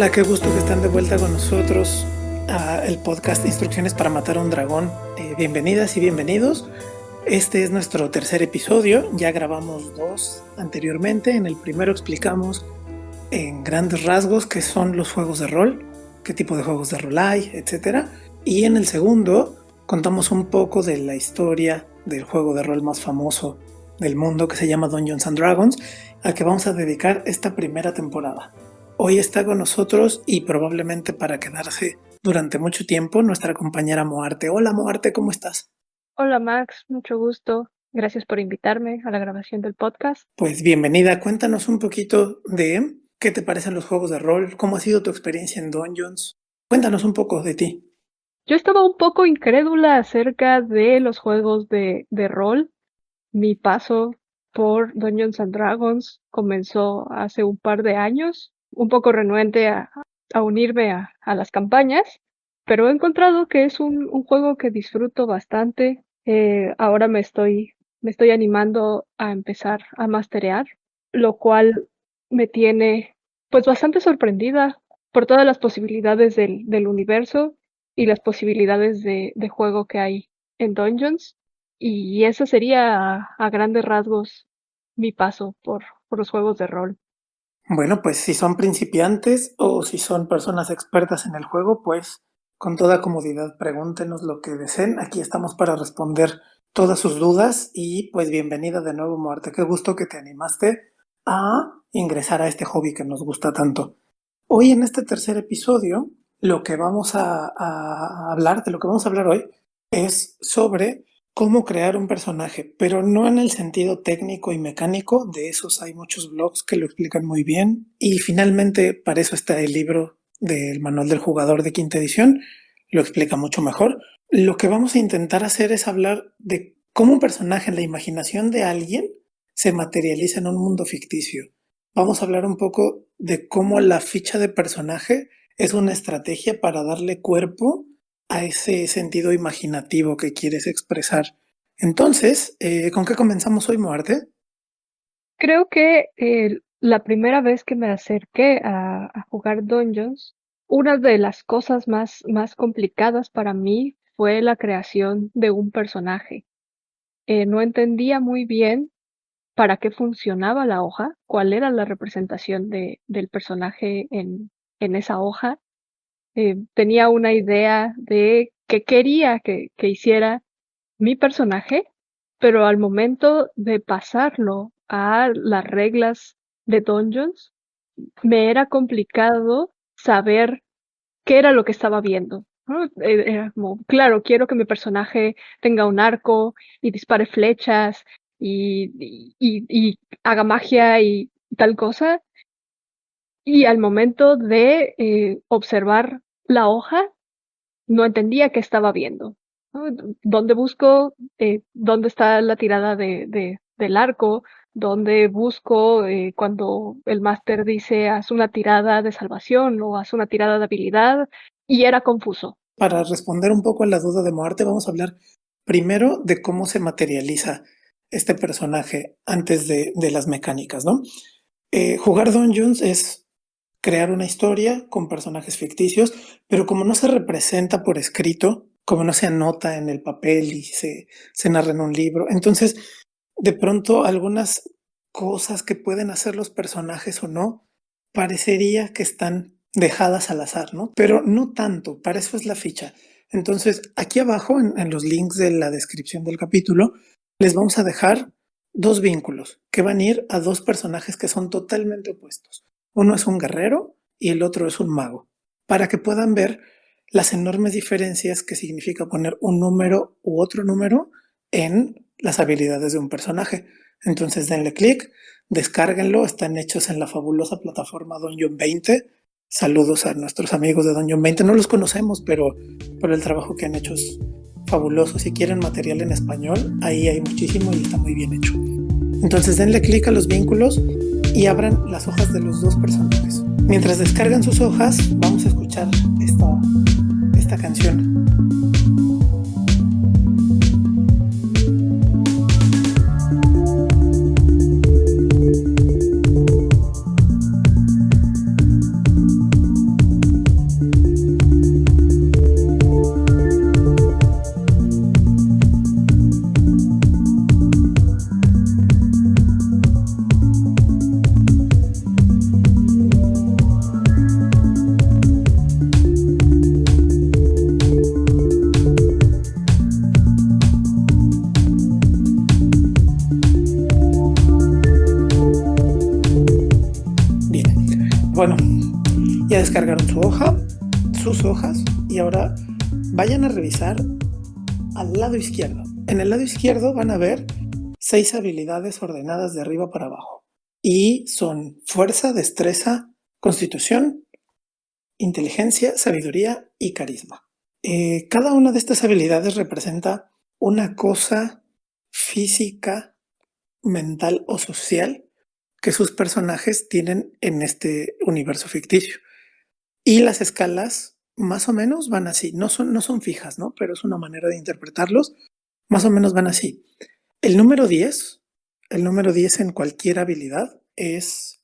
Hola, qué gusto que están de vuelta con nosotros a el podcast Instrucciones para matar a un dragón. Bienvenidas y bienvenidos. Este es nuestro tercer episodio. Ya grabamos dos anteriormente. En el primero explicamos en grandes rasgos qué son los juegos de rol, qué tipo de juegos de rol hay, etc. Y en el segundo contamos un poco de la historia del juego de rol más famoso del mundo que se llama Dungeons and Dragons, al que vamos a dedicar esta primera temporada. Hoy está con nosotros y probablemente para quedarse durante mucho tiempo nuestra compañera Moarte. Hola Moarte, ¿cómo estás? Hola Max, mucho gusto. Gracias por invitarme a la grabación del podcast. Pues bienvenida, cuéntanos un poquito de qué te parecen los juegos de rol, cómo ha sido tu experiencia en Dungeons. Cuéntanos un poco de ti. Yo estaba un poco incrédula acerca de los juegos de rol. Mi paso por Dungeons and Dragons comenzó hace un par de años, un poco renuente a unirme a las campañas, pero he encontrado que es un juego que disfruto bastante. Ahora me estoy animando a empezar a masterear, lo cual me tiene pues bastante sorprendida por todas las posibilidades del universo y las posibilidades de juego que hay en Dungeons. Y eso sería a grandes rasgos mi paso por los juegos de rol. Bueno, pues si son principiantes o si son personas expertas en el juego, pues con toda comodidad pregúntenos lo que deseen. Aquí estamos para responder todas sus dudas y pues bienvenida de nuevo, Muerte. Qué gusto que te animaste a ingresar a este hobby que nos gusta tanto. Hoy en este tercer episodio, lo que vamos a hablar, de lo que vamos a hablar hoy, es sobre cómo crear un personaje, pero no en el sentido técnico y mecánico, de esos hay muchos blogs que lo explican muy bien, y finalmente para eso está el libro del manual del jugador de quinta edición, lo explica mucho mejor. Lo que vamos a intentar hacer es hablar de cómo un personaje en la imaginación de alguien se materializa en un mundo ficticio. Vamos a hablar un poco de cómo la ficha de personaje es una estrategia para darle cuerpo a ese sentido imaginativo que quieres expresar. Entonces, ¿con qué comenzamos hoy, Muerte? Creo que la primera vez que me acerqué a jugar Dungeons, una de las cosas más complicadas para mí fue la creación de un personaje. No entendía muy bien para qué funcionaba la hoja, cuál era la representación del personaje en esa hoja. Tenía una idea de qué quería que hiciera mi personaje, pero al momento de pasarlo a las reglas de Dungeons, me era complicado saber qué era lo que estaba viendo, ¿no? Era como, claro, quiero que mi personaje tenga un arco y dispare flechas y haga magia y tal cosa. Y al momento de observar la hoja, no entendía qué estaba viendo, ¿no? ¿Dónde busco? ¿Dónde está la tirada del arco? ¿Dónde busco cuando el máster dice haz una tirada de salvación o haz una tirada de habilidad? Y era confuso. Para responder un poco a la duda de Muerte, vamos a hablar primero de cómo se materializa este personaje antes de las mecánicas, ¿no? Jugar Dungeons es crear una historia con personajes ficticios, pero como no se representa por escrito, como no se anota en el papel y se narra en un libro, entonces de pronto algunas cosas que pueden hacer los personajes o no, parecería que están dejadas al azar, ¿no? Pero no tanto, para eso es la ficha. Entonces, aquí abajo, en los links de la descripción del capítulo, les vamos a dejar dos vínculos que van a ir a dos personajes que son totalmente opuestos. Uno es un guerrero y el otro es un mago, para que puedan ver las enormes diferencias que significa poner un número u otro número en las habilidades de un personaje. Entonces denle clic, descárguenlo, están hechos en la fabulosa plataforma Dungeon 20. Saludos a nuestros amigos de Dungeon 20, no los conocemos, pero el trabajo que han hecho es fabuloso. Si quieren material en español, ahí hay muchísimo y está muy bien hecho. Entonces denle clic a los vínculos y abran las hojas de los dos personajes. Mientras descargan sus hojas, vamos a escuchar esta canción. Bueno, ya descargaron sus hojas, y ahora vayan a revisar al lado izquierdo. En el lado izquierdo van a ver 6 habilidades ordenadas de arriba para abajo. Y son fuerza, destreza, constitución, inteligencia, sabiduría y carisma. Cada una de estas habilidades representa una cosa física, mental o social que sus personajes tienen en este universo ficticio. Y las escalas más o menos van así. No son fijas, ¿no? Pero es una manera de interpretarlos. Más o menos van así. El número 10, el número 10 en cualquier habilidad es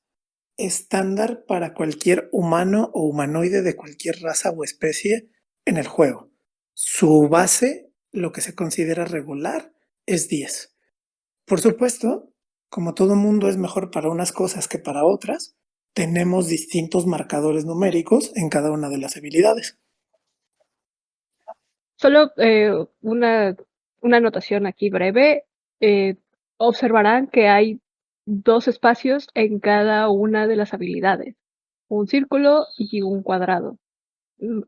estándar para cualquier humano o humanoide de cualquier raza o especie en el juego. Su base, lo que se considera regular, es 10. Por supuesto, como todo mundo es mejor para unas cosas que para otras, tenemos distintos marcadores numéricos en cada una de las habilidades. Solo una anotación aquí breve. Observarán que hay 2 espacios en cada una de las habilidades, un círculo y un cuadrado.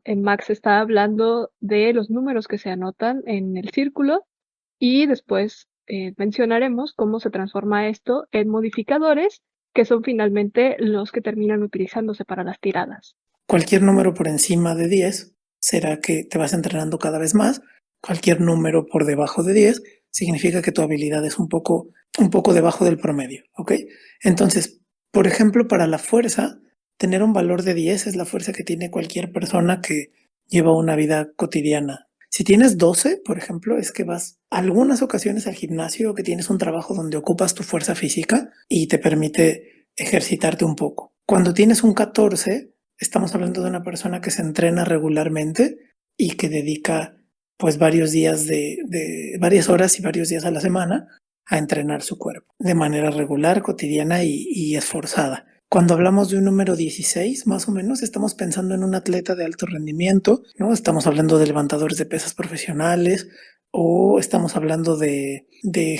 En Max está hablando de los números que se anotan en el círculo y después mencionaremos cómo se transforma esto en modificadores, que son finalmente los que terminan utilizándose para las tiradas. Cualquier número por encima de 10 será que te vas entrenando cada vez más. Cualquier número por debajo de 10 significa que tu habilidad es un poco debajo del promedio, ¿ok? Entonces, por ejemplo, para la fuerza, tener un valor de 10 es la fuerza que tiene cualquier persona que lleva una vida cotidiana. Si tienes 12, por ejemplo, es que vas algunas ocasiones al gimnasio, o que tienes un trabajo donde ocupas tu fuerza física y te permite ejercitarte un poco. Cuando tienes un 14, estamos hablando de una persona que se entrena regularmente y que dedica pues varios días de varias horas y varios días a la semana a entrenar su cuerpo de manera regular, cotidiana y esforzada. Cuando hablamos de un número 16, más o menos, estamos pensando en un atleta de alto rendimiento, ¿no? Estamos hablando de levantadores de pesas profesionales, o estamos hablando de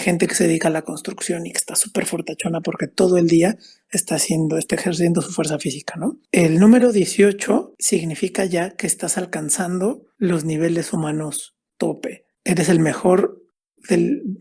gente que se dedica a la construcción y que está súper fortachona porque todo el día está ejerciendo su fuerza física, ¿no? El número 18 significa ya que estás alcanzando los niveles humanos tope. Eres el mejor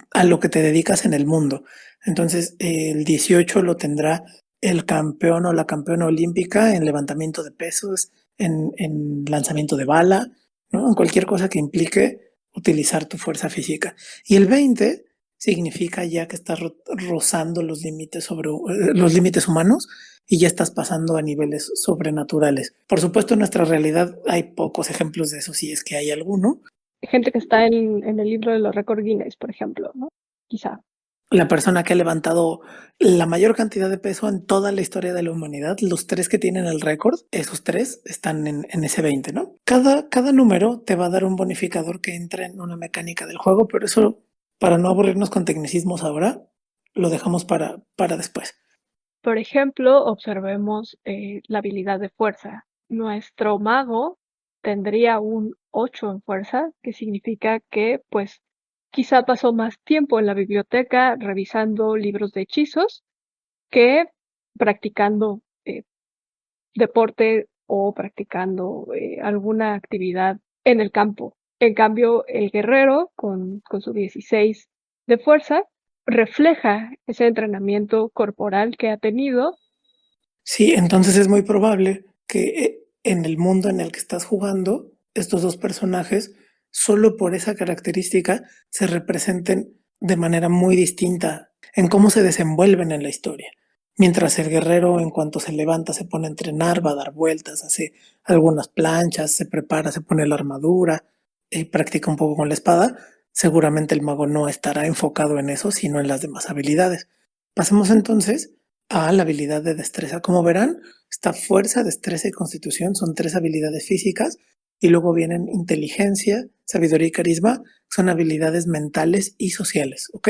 a lo que te dedicas en el mundo. Entonces, el 18 lo tendrá el campeón o la campeona olímpica en levantamiento de pesos, en lanzamiento de bala, ¿no? En cualquier cosa que implique utilizar tu fuerza física. Y el 20 significa ya que estás rozando los límites los límites humanos y ya estás pasando a niveles sobrenaturales. Por supuesto, en nuestra realidad hay pocos ejemplos de eso, si es que hay alguno. Gente que está en el libro de los récords Guinness, por ejemplo, ¿no? Quizá. La persona que ha levantado la mayor cantidad de peso en toda la historia de la humanidad, los 3 que tienen el récord, esos 3 están en ese 20, ¿no? Cada número te va a dar un bonificador que entra en una mecánica del juego, pero eso, para no aburrirnos con tecnicismos ahora, lo dejamos para después. Por ejemplo, observemos la habilidad de fuerza. Nuestro mago tendría un 8 en fuerza, que significa que, pues, quizá pasó más tiempo en la biblioteca revisando libros de hechizos que practicando deporte o practicando alguna actividad en el campo. En cambio, el guerrero, con su 16 de fuerza, refleja ese entrenamiento corporal que ha tenido. Sí, entonces es muy probable que en el mundo en el que estás jugando, estos dos personajes, solo por esa característica, se representen de manera muy distinta en cómo se desenvuelven en la historia. Mientras el guerrero, en cuanto se levanta, se pone a entrenar, va a dar vueltas, hace algunas planchas, se prepara, se pone la armadura, practica un poco con la espada, seguramente el mago no estará enfocado en eso, sino en las demás habilidades. Pasemos entonces a la habilidad de destreza. Como verán, esta fuerza, destreza y constitución son 3 habilidades físicas, y luego vienen inteligencia, sabiduría y carisma, son habilidades mentales y sociales, ¿ok?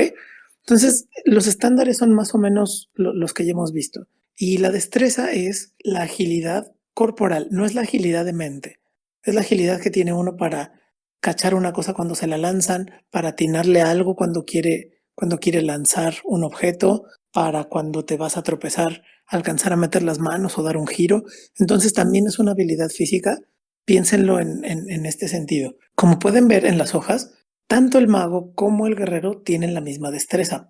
Entonces, los estándares son más o menos los que ya hemos visto. Y la destreza es la agilidad corporal, no es la agilidad de mente, es la agilidad que tiene uno para cachar una cosa cuando se la lanzan, para atinarle a algo cuando quiere lanzar un objeto, para cuando te vas a tropezar, alcanzar a meter las manos o dar un giro. Entonces también es una habilidad física. Piénsenlo en este sentido. Como pueden ver en las hojas, tanto el mago como el guerrero tienen la misma destreza.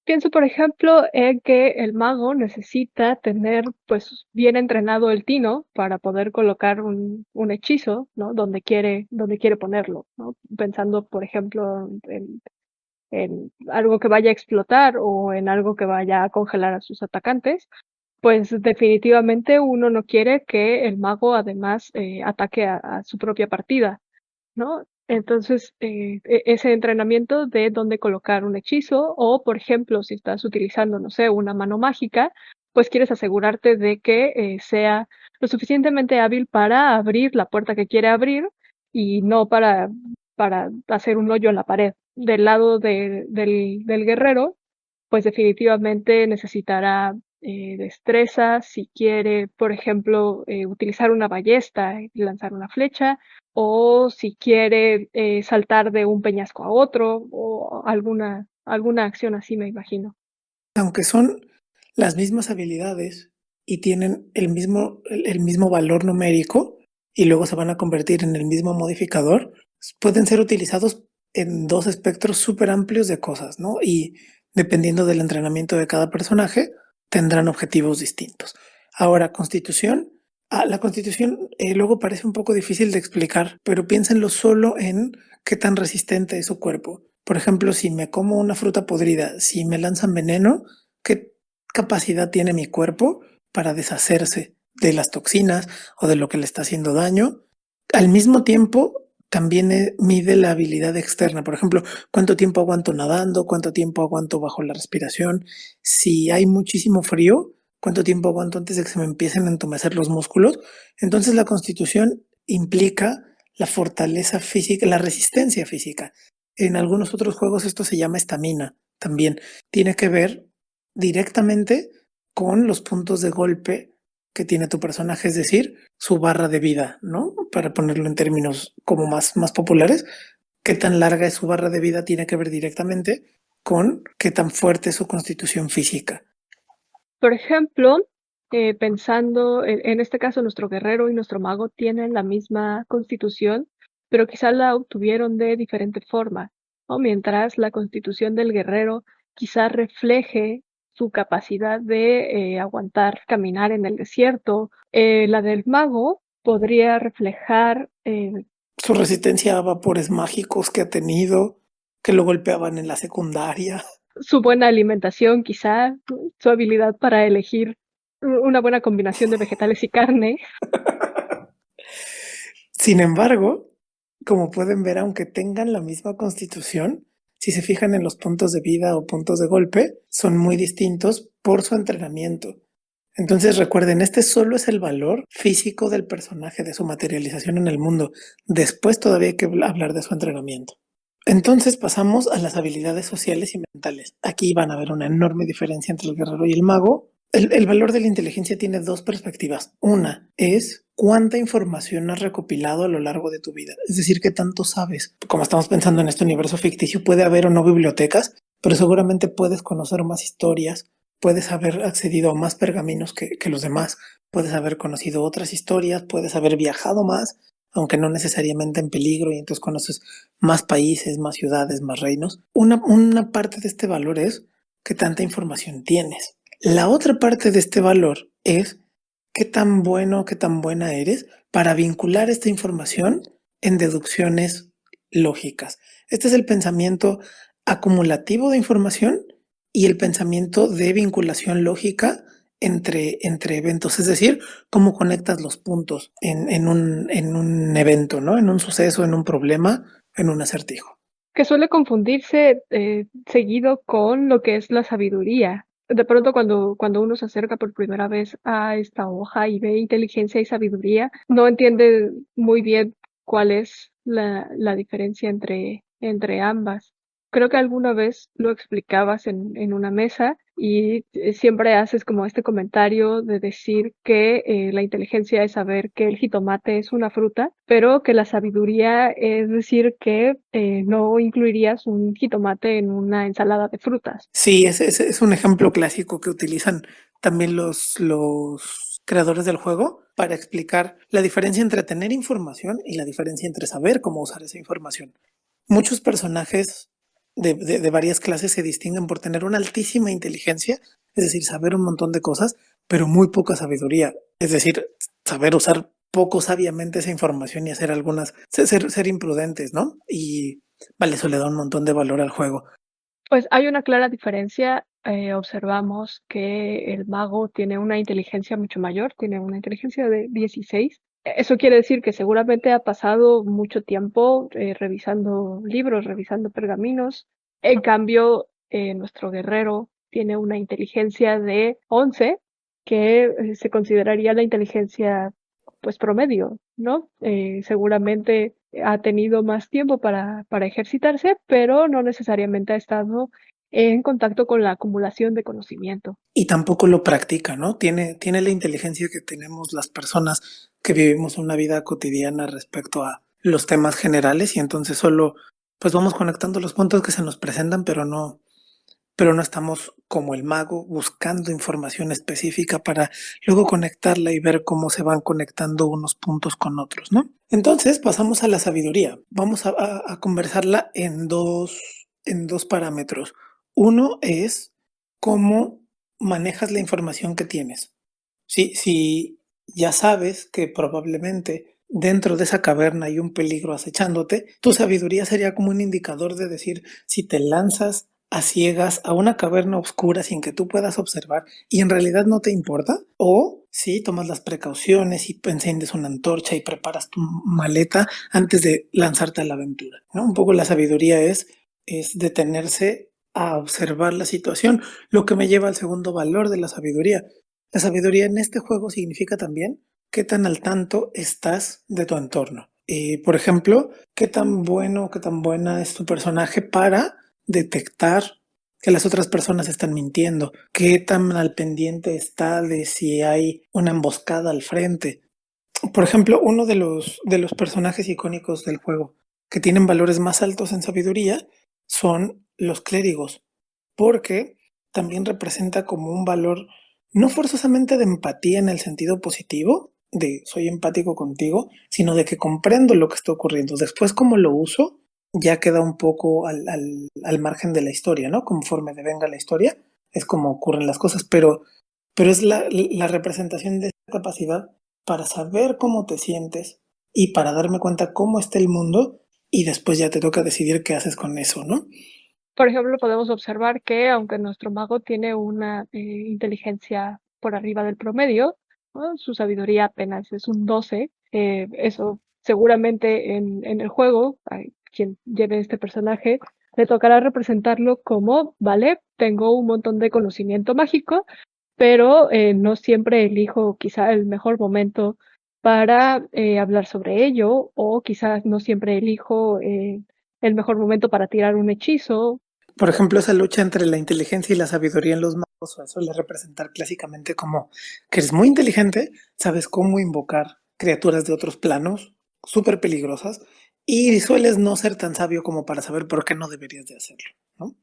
Pienso, por ejemplo, en que el mago necesita tener, pues, bien entrenado el tino para poder colocar un hechizo, ¿no? Donde quiere ponerlo, ¿no? Pensando, por ejemplo, en algo que vaya a explotar o en algo que vaya a congelar a sus atacantes, pues definitivamente uno no quiere que el mago además ataque a su propia partida, ¿no? Entonces, ese entrenamiento de dónde colocar un hechizo o, por ejemplo, si estás utilizando, no sé, una mano mágica, pues quieres asegurarte de que sea lo suficientemente hábil para abrir la puerta que quiere abrir y no para hacer un hoyo en la pared. Del lado del guerrero, pues definitivamente necesitará destreza si quiere, por ejemplo, utilizar una ballesta y lanzar una flecha, o si quiere saltar de un peñasco a otro, o alguna acción así, me imagino. Aunque son las mismas habilidades y tienen el mismo valor numérico y luego se van a convertir en el mismo modificador, pueden ser utilizados en dos espectros súper amplios de cosas, ¿no? Y dependiendo del entrenamiento de cada personaje, tendrán objetivos distintos. Ahora, constitución. La constitución luego parece un poco difícil de explicar, pero piénsenlo solo en qué tan resistente es su cuerpo. Por ejemplo, si me como una fruta podrida, si me lanzan veneno, ¿qué capacidad tiene mi cuerpo para deshacerse de las toxinas o de lo que le está haciendo daño? Al mismo tiempo, también mide la habilidad externa. Por ejemplo, cuánto tiempo aguanto nadando, cuánto tiempo aguanto bajo la respiración. Si hay muchísimo frío, cuánto tiempo aguanto antes de que se me empiecen a entumecer los músculos. Entonces, la constitución implica la fortaleza física, la resistencia física. En algunos otros juegos esto se llama estamina también. Tiene que ver directamente con los puntos de golpe que tiene tu personaje, es decir, su barra de vida, ¿no? Para ponerlo en términos como más populares, qué tan larga es su barra de vida tiene que ver directamente con qué tan fuerte es su constitución física. Por ejemplo, pensando en este caso, nuestro guerrero y nuestro mago tienen la misma constitución, pero quizá la obtuvieron de diferente forma, ¿no? Mientras la constitución del guerrero quizá refleje su capacidad de aguantar caminar en el desierto, la del mago podría reflejar Su resistencia a vapores mágicos que ha tenido, que lo golpeaban en la secundaria. su buena alimentación, quizá su habilidad para elegir una buena combinación de vegetales y carne. Sin embargo, como pueden ver, aunque tengan la misma constitución, si se fijan en los puntos de vida o puntos de golpe, son muy distintos por su entrenamiento. Entonces recuerden, este solo es el valor físico del personaje, de su materialización en el mundo. Después todavía hay que hablar de su entrenamiento. Entonces pasamos a las habilidades sociales y mentales. Aquí van a ver una enorme diferencia entre el guerrero y el mago. El valor de la inteligencia tiene dos perspectivas. Una es cuánta información has recopilado a lo largo de tu vida. Es decir, qué tanto sabes. Como estamos pensando en este universo ficticio, puede haber o no bibliotecas, pero seguramente puedes conocer más historias, puedes haber accedido a más pergaminos que los demás, puedes haber conocido otras historias, puedes haber viajado más, aunque no necesariamente en peligro, y entonces conoces más países, más ciudades, más reinos. Una parte de este valor es qué tanta información tienes. La otra parte de este valor es qué tan bueno, qué tan buena eres para vincular esta información en deducciones lógicas. Este es el pensamiento acumulativo de información y el pensamiento de vinculación lógica entre eventos, es decir, cómo conectas los puntos en un evento, ¿no? En un suceso, en un problema, en un acertijo. Que suele confundirse seguido con lo que es la sabiduría. De pronto cuando uno se acerca por primera vez a esta hoja y ve inteligencia y sabiduría, no entiende muy bien cuál es la diferencia entre ambas. Creo que alguna vez lo explicabas en una mesa y siempre haces como este comentario de decir que la inteligencia es saber que el jitomate es una fruta, pero que la sabiduría es decir que no incluirías un jitomate en una ensalada de frutas. Sí, ese es un ejemplo clásico que utilizan también los creadores del juego para explicar la diferencia entre tener información y la diferencia entre saber cómo usar esa información. Muchos personajes de varias clases se distinguen por tener una altísima inteligencia, es decir, saber un montón de cosas, pero muy poca sabiduría, es decir, saber usar poco sabiamente esa información y hacer algunas, ser imprudentes, ¿no? Y vale, eso le da un montón de valor al juego. Pues hay una clara diferencia. Observamos que el mago tiene una inteligencia mucho mayor, tiene una inteligencia de 16. Eso quiere decir que seguramente ha pasado mucho tiempo revisando libros, revisando pergaminos. En cambio, nuestro guerrero tiene una inteligencia de 11, que se consideraría la inteligencia pues promedio, ¿no? Seguramente ha tenido más tiempo para ejercitarse, pero no necesariamente ha estado en contacto con la acumulación de conocimiento. Y tampoco lo practica, ¿no? Tiene la inteligencia que tenemos las personas que vivimos una vida cotidiana respecto a los temas generales y entonces solo pues vamos conectando los puntos que se nos presentan, pero no estamos como el mago buscando información específica para luego conectarla y ver cómo se van conectando unos puntos con otros, ¿no? Entonces pasamos a la sabiduría. Vamos a conversarla en dos parámetros. Uno es cómo manejas la información que tienes. Si ya sabes que probablemente dentro de esa caverna hay un peligro acechándote, tu sabiduría sería como un indicador de decir si te lanzas a ciegas a una caverna oscura sin que tú puedas observar y en realidad no te importa, o si tomas las precauciones y enciendes una antorcha y preparas tu maleta antes de lanzarte a la aventura, ¿no? Un poco la sabiduría es detenerse a observar la situación, lo que me lleva al segundo valor de la sabiduría. La sabiduría en este juego significa también qué tan al tanto estás de tu entorno. Por ejemplo, qué tan bueno, qué tan buena es tu personaje para detectar que las otras personas están mintiendo, qué tan al pendiente está de si hay una emboscada al frente. Por ejemplo, uno de los personajes icónicos del juego que tienen valores más altos en sabiduría son los clérigos, porque también representa como un valor no forzosamente de empatía en el sentido positivo, de soy empático contigo, sino de que comprendo lo que está ocurriendo. Después, cómo lo uso, ya queda un poco al margen de la historia, ¿no? Conforme devenga la historia, es como ocurren las cosas, pero es la representación de esa capacidad para saber cómo te sientes y para darme cuenta cómo está el mundo y después ya te toca decidir qué haces con eso, ¿no? Por ejemplo, podemos observar que aunque nuestro mago tiene una inteligencia por arriba del promedio, ¿no? Su sabiduría apenas es un 12. Eso seguramente en el juego, a quien lleve este personaje, le tocará representarlo como, vale, tengo un montón de conocimiento mágico, pero no siempre elijo quizá el mejor momento para hablar sobre ello, o quizás no siempre elijo el mejor momento para tirar un hechizo. Por ejemplo, esa lucha entre la inteligencia y la sabiduría en los magos suele representar clásicamente como que eres muy inteligente, sabes cómo invocar criaturas de otros planos súper peligrosas y sueles no ser tan sabio como para saber por qué no deberías de hacerlo, ¿no?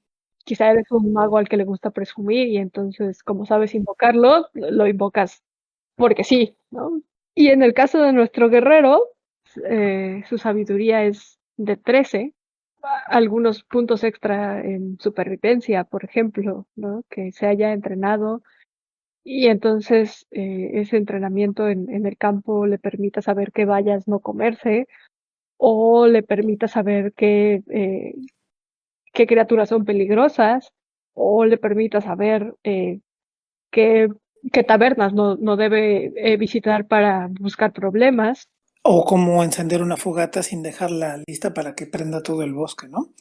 Quizá eres un mago al que le gusta presumir y entonces, como sabes invocarlo, lo invocas porque sí, ¿no? Y en el caso de nuestro guerrero, su sabiduría es de 13. Algunos puntos extra en supervivencia, por ejemplo, ¿no? Que se haya entrenado y entonces ese entrenamiento en el campo le permita saber qué bayas no comerse o le permita saber qué criaturas son peligrosas o le permita saber qué, qué tabernas no debe visitar para buscar problemas. O cómo encender una fogata sin dejarla lista para que prenda todo el bosque, ¿no?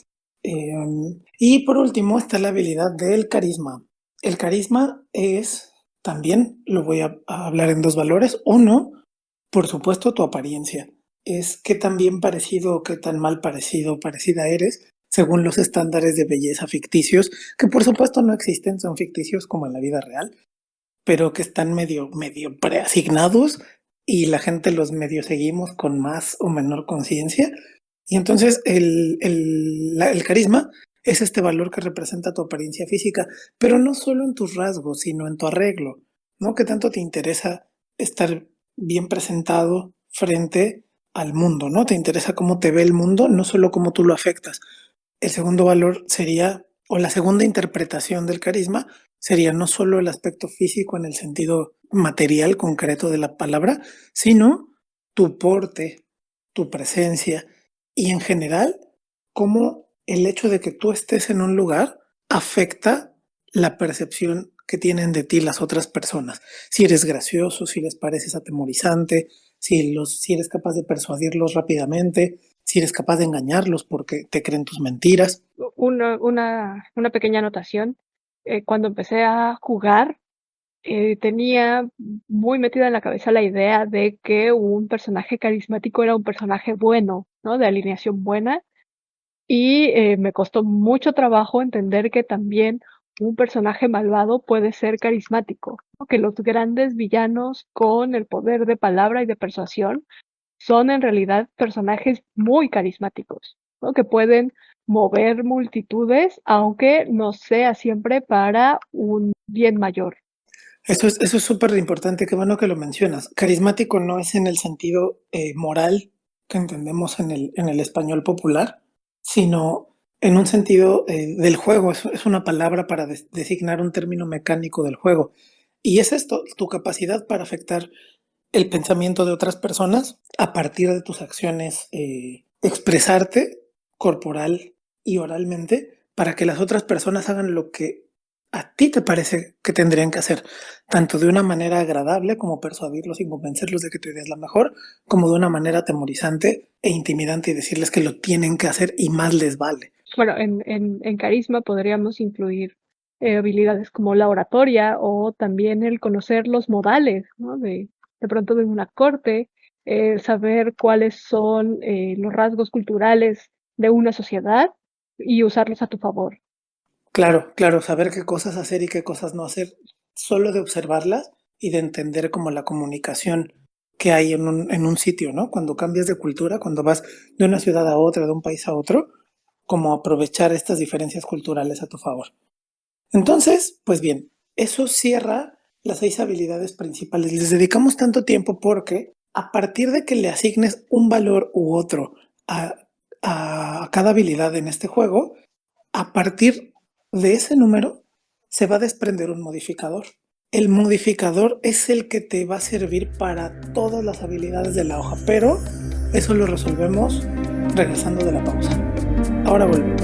Y por último está la habilidad del carisma. El carisma es, también lo voy a hablar en dos valores. Uno, por supuesto, tu apariencia. Es qué tan bien parecido o qué tan mal parecido o parecida eres según los estándares de belleza ficticios, que por supuesto no existen, son ficticios como en la vida real, pero que están medio preasignados y la gente los medio seguimos con más o menor conciencia. Y entonces el carisma es este valor que representa tu apariencia física, pero no solo en tus rasgos, sino en tu arreglo, ¿no? ¿Qué tanto te interesa estar bien presentado frente al mundo, ¿no? Te interesa cómo te ve el mundo, no solo cómo tú lo afectas. El segundo valor sería, o la segunda interpretación del carisma, sería no solo el aspecto físico en el sentido material concreto de la palabra, sino tu porte, tu presencia y en general cómo el hecho de que tú estés en un lugar afecta la percepción que tienen de ti las otras personas. Si eres gracioso, si les pareces atemorizante, si eres capaz de persuadirlos rápidamente, si eres capaz de engañarlos porque te creen tus mentiras. Una pequeña anotación. Cuando empecé a jugar, tenía muy metida en la cabeza la idea de que un personaje carismático era un personaje bueno, ¿no? De alineación buena. Y me costó mucho trabajo entender que también un personaje malvado puede ser carismático, ¿no? Que los grandes villanos con el poder de palabra y de persuasión son en realidad personajes muy carismáticos, ¿no? Que pueden mover multitudes, aunque no sea siempre para un bien mayor. Eso es súper importante, qué bueno que lo mencionas. Carismático no es en el sentido moral que entendemos en el español popular, sino en un sentido del juego. Es una palabra para designar un término mecánico del juego. Y es esto, tu capacidad para afectar el pensamiento de otras personas a partir de tus acciones, expresarte corporal y oralmente para que las otras personas hagan lo que a ti te parece que tendrían que hacer, tanto de una manera agradable como persuadirlos y convencerlos de que tu idea es la mejor, como de una manera atemorizante e intimidante y decirles que lo tienen que hacer y más les vale. Bueno, en carisma podríamos incluir habilidades como la oratoria o también el conocer los modales, ¿no? De pronto de una corte, saber cuáles son los rasgos culturales de una sociedad y usarlos a tu favor. Claro, claro, saber qué cosas hacer y qué cosas no hacer, solo de observarlas y de entender como la comunicación que hay en un sitio, ¿no? Cuando cambias de cultura, cuando vas de una ciudad a otra, de un país a otro, como aprovechar estas diferencias culturales a tu favor. Entonces, pues bien, eso cierra las 6 habilidades principales. Les dedicamos tanto tiempo porque a partir de que le asignes un valor u otro a, a cada habilidad en este juego, a partir de ese número se va a desprender un modificador. El modificador es el que te va a servir para todas las habilidades de la hoja, pero eso lo resolvemos regresando de la pausa. Ahora volvemos.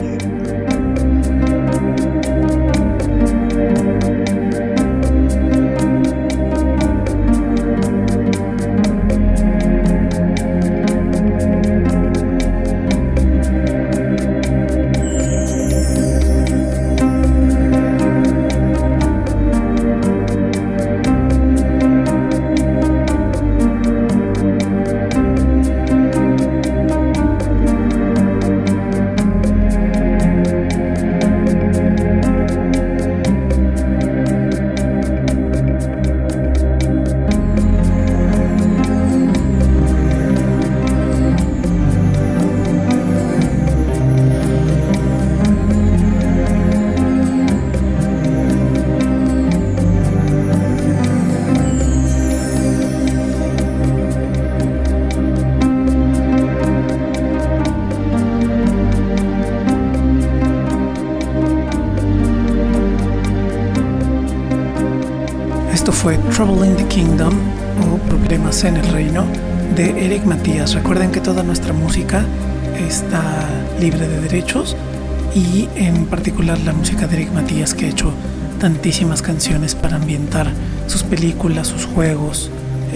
Esto fue Trouble in the Kingdom o Problemas en el Reino de Eric Matías. Recuerden que toda nuestra música está libre de derechos y en particular la música de Eric Matías, que ha hecho tantísimas canciones para ambientar sus películas, sus juegos.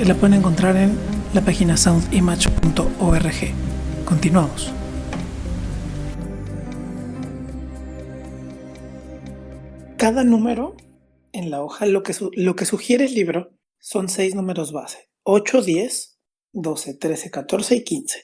La pueden encontrar en la página soundimage.org. Continuamos. Cada número en la hoja, lo que sugiere el libro son 6 números base: 8, 10, 12, 13, 14 y 15.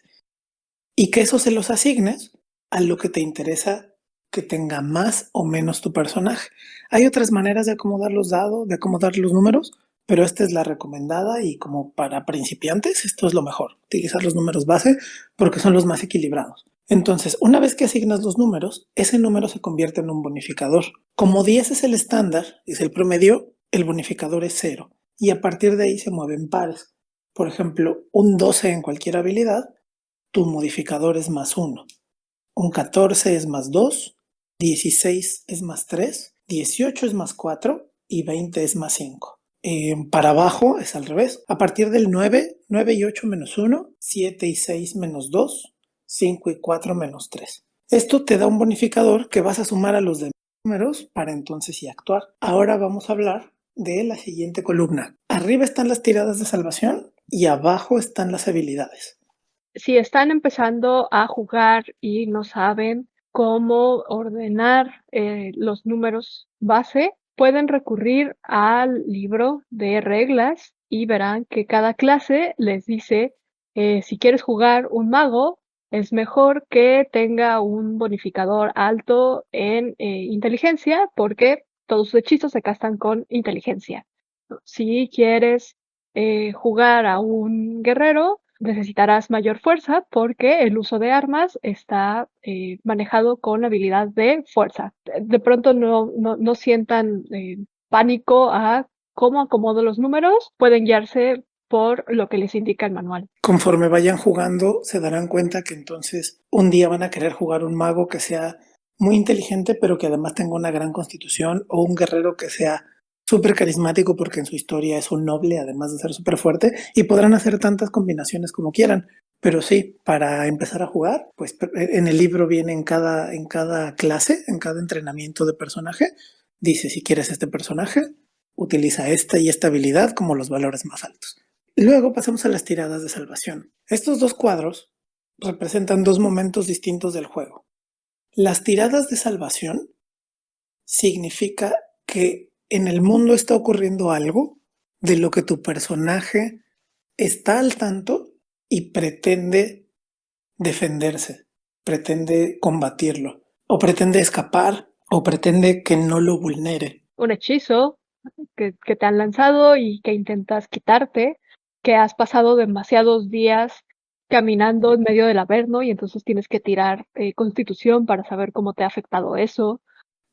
Y que eso se los asignes a lo que te interesa que tenga más o menos tu personaje. Hay otras maneras de acomodar los dados, de acomodar los números, pero esta es la recomendada y como para principiantes esto es lo mejor, utilizar los números base porque son los más equilibrados. Entonces, una vez que asignas los números, ese número se convierte en un bonificador. Como 10 es el estándar, es el promedio, el bonificador es 0 y a partir de ahí se mueven pares. Por ejemplo, un 12 en cualquier habilidad, tu modificador es +1. Un 14 es +2, 16 es +3, 18 es +4 y 20 es +5. Para abajo es al revés. A partir del 9, 9 y 8 -1, 7 y 6 -2, 5 y 4 -3. Esto te da un bonificador que vas a sumar a los demás números para entonces sí actuar. Ahora vamos a hablar de la siguiente columna. Arriba están las tiradas de salvación y abajo están las habilidades. Si están empezando a jugar y no saben cómo ordenar los números base, pueden recurrir al libro de reglas y verán que cada clase les dice si quieres jugar un mago, es mejor que tenga un bonificador alto en inteligencia porque todos sus hechizos se castan con inteligencia. Si quieres jugar a un guerrero, necesitarás mayor fuerza porque el uso de armas está manejado con habilidad de fuerza. De pronto no sientan pánico a cómo acomodo los números, pueden guiarse por lo que les indica el manual. Conforme vayan jugando, se darán cuenta que entonces un día van a querer jugar un mago que sea muy inteligente, pero que además tenga una gran constitución, o un guerrero que sea súper carismático porque en su historia es un noble, además de ser súper fuerte, y podrán hacer tantas combinaciones como quieran. Pero sí, para empezar a jugar, pues en el libro viene en cada clase, en cada entrenamiento de personaje, dice si quieres este personaje, utiliza esta y esta habilidad como los valores más altos. Luego pasamos a las tiradas de salvación. Estos dos cuadros representan dos momentos distintos del juego. Las tiradas de salvación significa que en el mundo está ocurriendo algo de lo que tu personaje está al tanto y pretende defenderse, pretende combatirlo, o pretende escapar, o pretende que no lo vulnere. Un hechizo que te han lanzado y que intentas quitarte, que has pasado demasiados días caminando en medio del Averno y entonces tienes que tirar Constitución para saber cómo te ha afectado eso.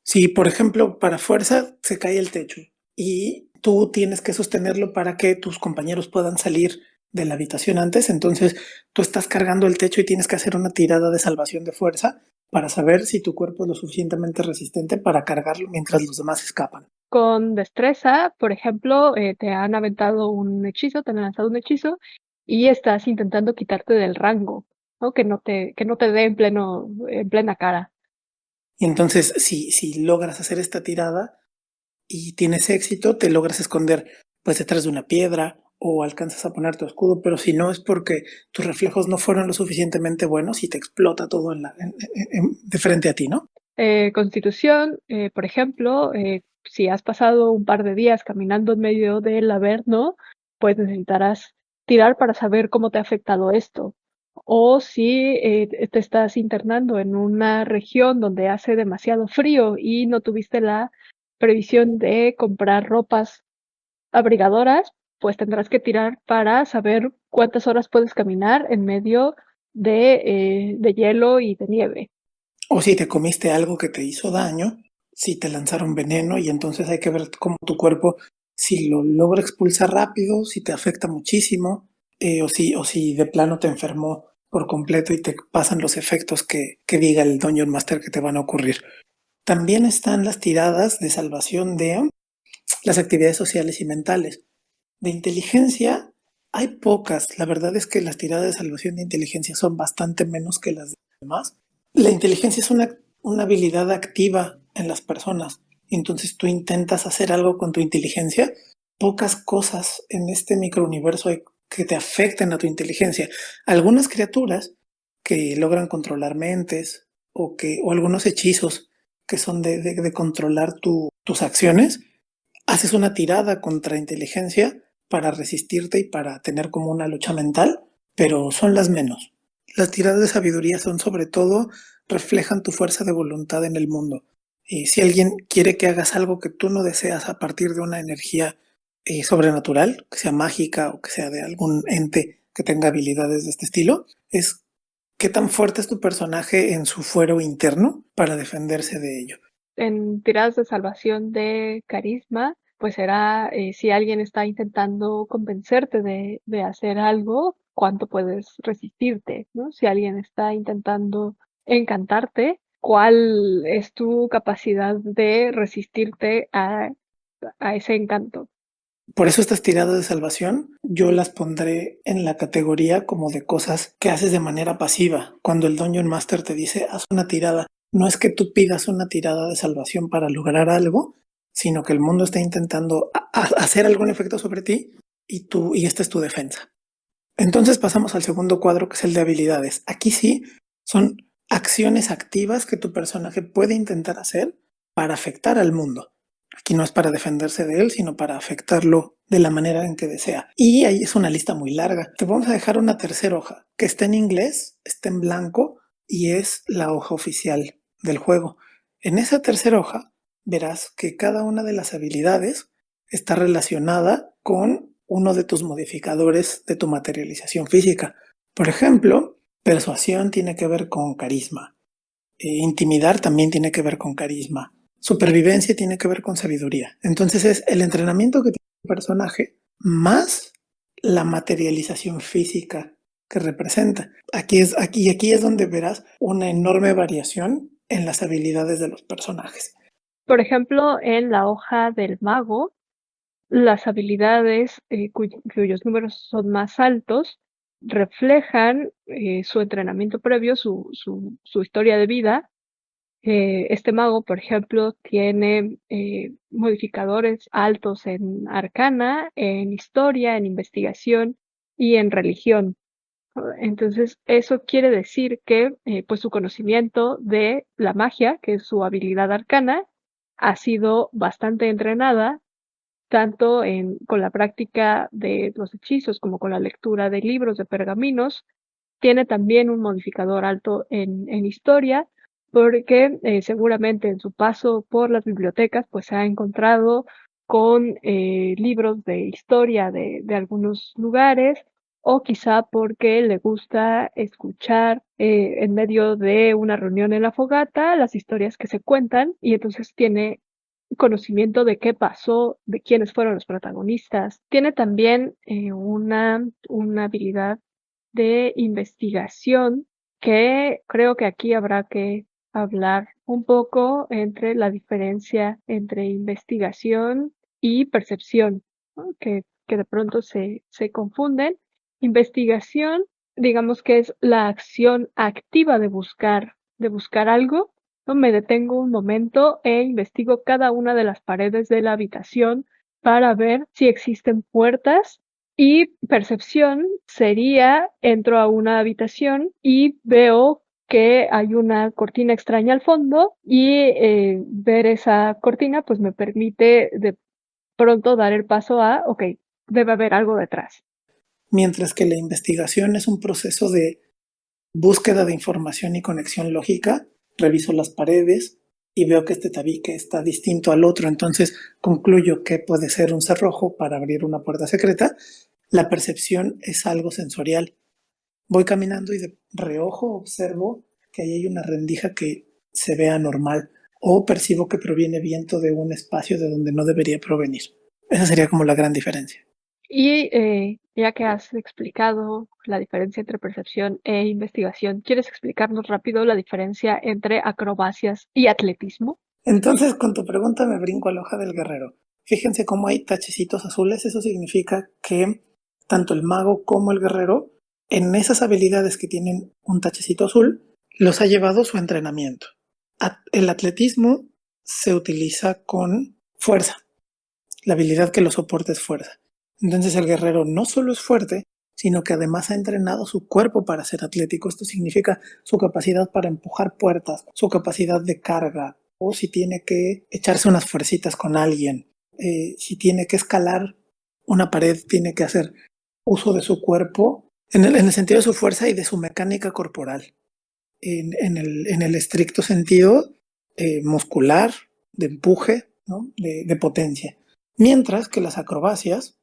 Si, por ejemplo, para fuerza se cae el techo y tú tienes que sostenerlo para que tus compañeros puedan salir de la habitación antes, entonces tú estás cargando el techo y tienes que hacer una tirada de salvación de fuerza para saber si tu cuerpo es lo suficientemente resistente para cargarlo mientras los demás escapan. Con destreza, por ejemplo, te han aventado un hechizo, te han lanzado un hechizo y estás intentando quitarte del rango, ¿no? Que no te dé en plena cara. Y entonces, si logras hacer esta tirada y tienes éxito, te logras esconder pues detrás de una piedra o alcanzas a poner tu escudo, pero si no es porque tus reflejos no fueron lo suficientemente buenos y te explota todo de frente a ti, ¿no? Constitución, por ejemplo, si has pasado un par de días caminando en medio del Averno, pues necesitarás tirar para saber cómo te ha afectado esto. O si te estás internando en una región donde hace demasiado frío y no tuviste la previsión de comprar ropas abrigadoras, pues tendrás que tirar para saber cuántas horas puedes caminar en medio de hielo y de nieve. O si te comiste algo que te hizo daño, si te lanzaron veneno y entonces hay que ver cómo tu cuerpo, si lo logra expulsar rápido, si te afecta muchísimo, o si de plano te enfermó por completo y te pasan los efectos que diga el Dungeon Master que te van a ocurrir. También están las tiradas de salvación de las actividades sociales y mentales. De inteligencia hay pocas. La verdad es que las tiradas de salvación de inteligencia son bastante menos que las demás. La inteligencia es una habilidad activa en las personas. Entonces tú intentas hacer algo con tu inteligencia. Pocas cosas en este microuniverso hay que te afecten a tu inteligencia. Algunas criaturas que logran controlar mentes o algunos hechizos que son de controlar tus acciones, haces una tirada contra inteligencia para resistirte y para tener como una lucha mental, pero son las menos. Las tiradas de sabiduría son sobre todo reflejan tu fuerza de voluntad en el mundo. Y si alguien quiere que hagas algo que tú no deseas a partir de una energía sobrenatural, que sea mágica o que sea de algún ente que tenga habilidades de este estilo, es qué tan fuerte es tu personaje en su fuero interno para defenderse de ello. En tiradas de salvación de carisma, pues será si alguien está intentando convencerte de hacer algo, cuánto puedes resistirte, ¿no? Si alguien está intentando encantarte, cuál es tu capacidad de resistirte a ese encanto. Por eso estas tiradas de salvación yo las pondré en la categoría como de cosas que haces de manera pasiva. Cuando el Dungeon Master te dice haz una tirada, no es que tú pidas una tirada de salvación para lograr algo, sino que el mundo está intentando hacer algún efecto sobre ti y esta es tu defensa. Entonces pasamos al segundo cuadro, que es el de habilidades. Aquí sí son acciones activas que tu personaje puede intentar hacer para afectar al mundo. Aquí no es para defenderse de él, sino para afectarlo de la manera en que desea. Y ahí es una lista muy larga. Te vamos a dejar una tercera hoja que está en inglés, está en blanco y es la hoja oficial del juego. En esa tercera hoja verás que cada una de las habilidades está relacionada con uno de tus modificadores de tu materialización física. Por ejemplo, persuasión tiene que ver con carisma. Intimidar también tiene que ver con carisma. Supervivencia tiene que ver con sabiduría. Entonces es el entrenamiento que tiene el personaje más la materialización física que representa. Aquí es donde verás una enorme variación en las habilidades de los personajes. Por ejemplo, en la hoja del mago, las habilidades cuyos números son más altos reflejan su entrenamiento previo, su historia de vida. Este mago, por ejemplo, tiene modificadores altos en arcana, en historia, en investigación y en religión. Entonces, eso quiere decir que pues su conocimiento de la magia, que es su habilidad arcana, ha sido bastante entrenada, tanto con la práctica de los hechizos como con la lectura de libros, de pergaminos. Tiene también un modificador alto en historia, porque seguramente en su paso por las bibliotecas pues se ha encontrado con libros de historia de algunos lugares, o quizá porque le gusta escuchar en medio de una reunión en la fogata las historias que se cuentan, y entonces tiene conocimiento de qué pasó, de quiénes fueron los protagonistas. Tiene también una habilidad de investigación, que creo que aquí habrá que hablar un poco entre la diferencia entre investigación y percepción, ¿no? Que de pronto se confunden. Investigación, digamos que es la acción activa de buscar algo, ¿no? Me detengo un momento e investigo cada una de las paredes de la habitación para ver si existen puertas. Y percepción sería, entro a una habitación y veo que hay una cortina extraña al fondo, y ver esa cortina pues me permite de pronto dar el paso a, ok, debe haber algo detrás. Mientras que la investigación es un proceso de búsqueda de información y conexión lógica, reviso las paredes y veo que este tabique está distinto al otro, entonces concluyo que puede ser un cerrojo para abrir una puerta secreta. La percepción es algo sensorial. Voy caminando y de reojo observo que ahí hay una rendija que se ve anormal, o percibo que proviene viento de un espacio de donde no debería provenir. Esa sería como la gran diferencia. Y ya que has explicado la diferencia entre percepción e investigación, ¿quieres explicarnos rápido la diferencia entre acrobacias y atletismo? Entonces, con tu pregunta me brinco a la hoja del guerrero. Fíjense cómo hay tachecitos azules. Eso significa que tanto el mago como el guerrero, en esas habilidades que tienen un tachecito azul, los ha llevado su entrenamiento. El atletismo se utiliza con fuerza. La habilidad que lo soporta es fuerza. Entonces el guerrero no solo es fuerte, sino que además ha entrenado su cuerpo para ser atlético. Esto significa su capacidad para empujar puertas, su capacidad de carga, o si tiene que echarse unas fuercitas con alguien, si tiene que escalar una pared, tiene que hacer uso de su cuerpo en el sentido de su fuerza y de su mecánica corporal. en el estricto sentido muscular, de empuje, ¿no? de potencia. Mientras que las acrobacias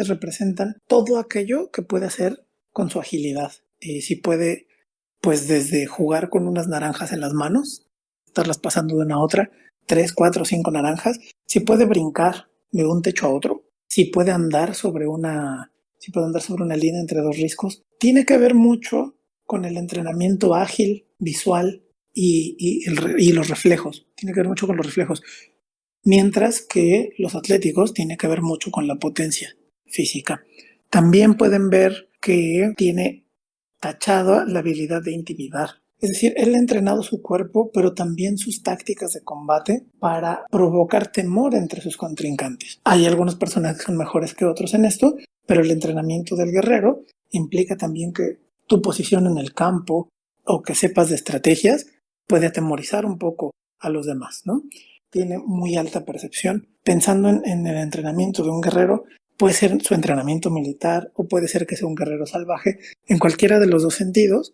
representan todo aquello que puede hacer con su agilidad. Si puede, pues desde jugar con unas naranjas en las manos, estarlas pasando de una a otra, 3, 4, 5 naranjas, si puede brincar de un techo a otro, si puede andar sobre una línea entre dos riscos. Tiene que ver mucho con el entrenamiento ágil, visual y los reflejos. Tiene que ver mucho con los reflejos. Mientras que los atléticos tiene que ver mucho con la potencia física. También pueden ver que tiene tachada la habilidad de intimidar. Es decir, él ha entrenado su cuerpo, pero también sus tácticas de combate para provocar temor entre sus contrincantes. Hay algunos personajes que son mejores que otros en esto, pero el entrenamiento del guerrero implica también que tu posición en el campo o que sepas de estrategias puede atemorizar un poco a los demás, ¿no? Tiene muy alta percepción. Pensando en el entrenamiento de un guerrero, puede ser su entrenamiento militar o puede ser que sea un guerrero salvaje. En cualquiera de los dos sentidos,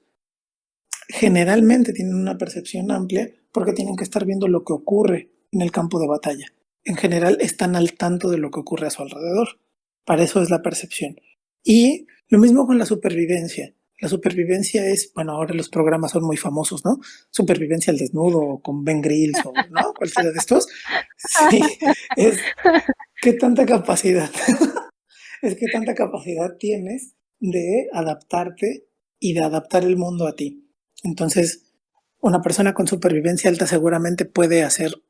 generalmente tienen una percepción amplia porque tienen que estar viendo lo que ocurre en el campo de batalla. En general están al tanto de lo que ocurre a su alrededor. Para eso es la percepción. Y lo mismo con la supervivencia. La supervivencia es, bueno, ahora los programas son muy famosos, ¿no? Supervivencia al desnudo, con Ben Grills o, ¿no? Cualquiera de estos. Sí, es qué tanta capacidad, es qué tanta capacidad tienes de adaptarte y de adaptar el mundo a ti. Entonces, una persona con supervivencia alta seguramente puede hacer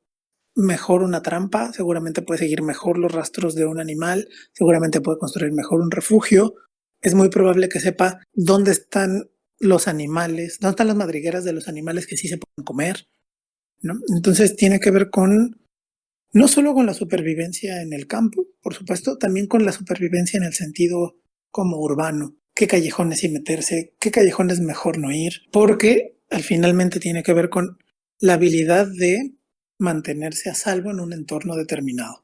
mejor una trampa, seguramente puede seguir mejor los rastros de un animal, seguramente puede construir mejor un refugio. Es muy probable que sepa dónde están los animales, dónde están las madrigueras de los animales que sí se pueden comer, ¿no? Entonces tiene que ver con, no solo con la supervivencia en el campo, por supuesto, también con la supervivencia en el sentido como urbano. Qué callejones sí meterse, qué callejones mejor no ir, porque finalmente tiene que ver con la habilidad de mantenerse a salvo en un entorno determinado.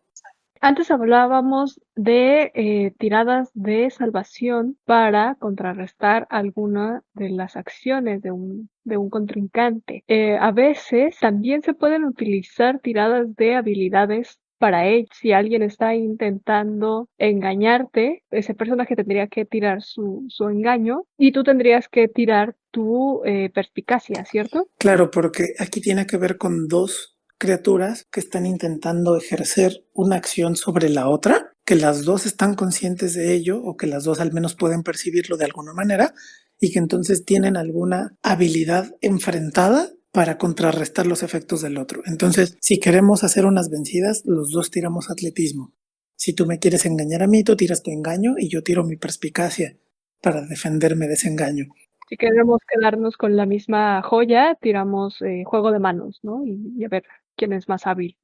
Antes hablábamos de tiradas de salvación para contrarrestar alguna de las acciones de un contrincante. A veces también se pueden utilizar tiradas de habilidades para ello. Si alguien está intentando engañarte, ese personaje tendría que tirar su engaño y tú tendrías que tirar tu perspicacia, ¿cierto? Claro, porque aquí tiene que ver con dos criaturas que están intentando ejercer una acción sobre la otra, que las dos están conscientes de ello o que las dos al menos pueden percibirlo de alguna manera y que entonces tienen alguna habilidad enfrentada para contrarrestar los efectos del otro. Entonces, si queremos hacer unas vencidas, los dos tiramos atletismo. Si tú me quieres engañar a mí, tú tiras tu engaño y yo tiro mi perspicacia para defenderme de ese engaño. Si queremos quedarnos con la misma joya, tiramos juego de manos, ¿no? Y a ver quién es más hábil.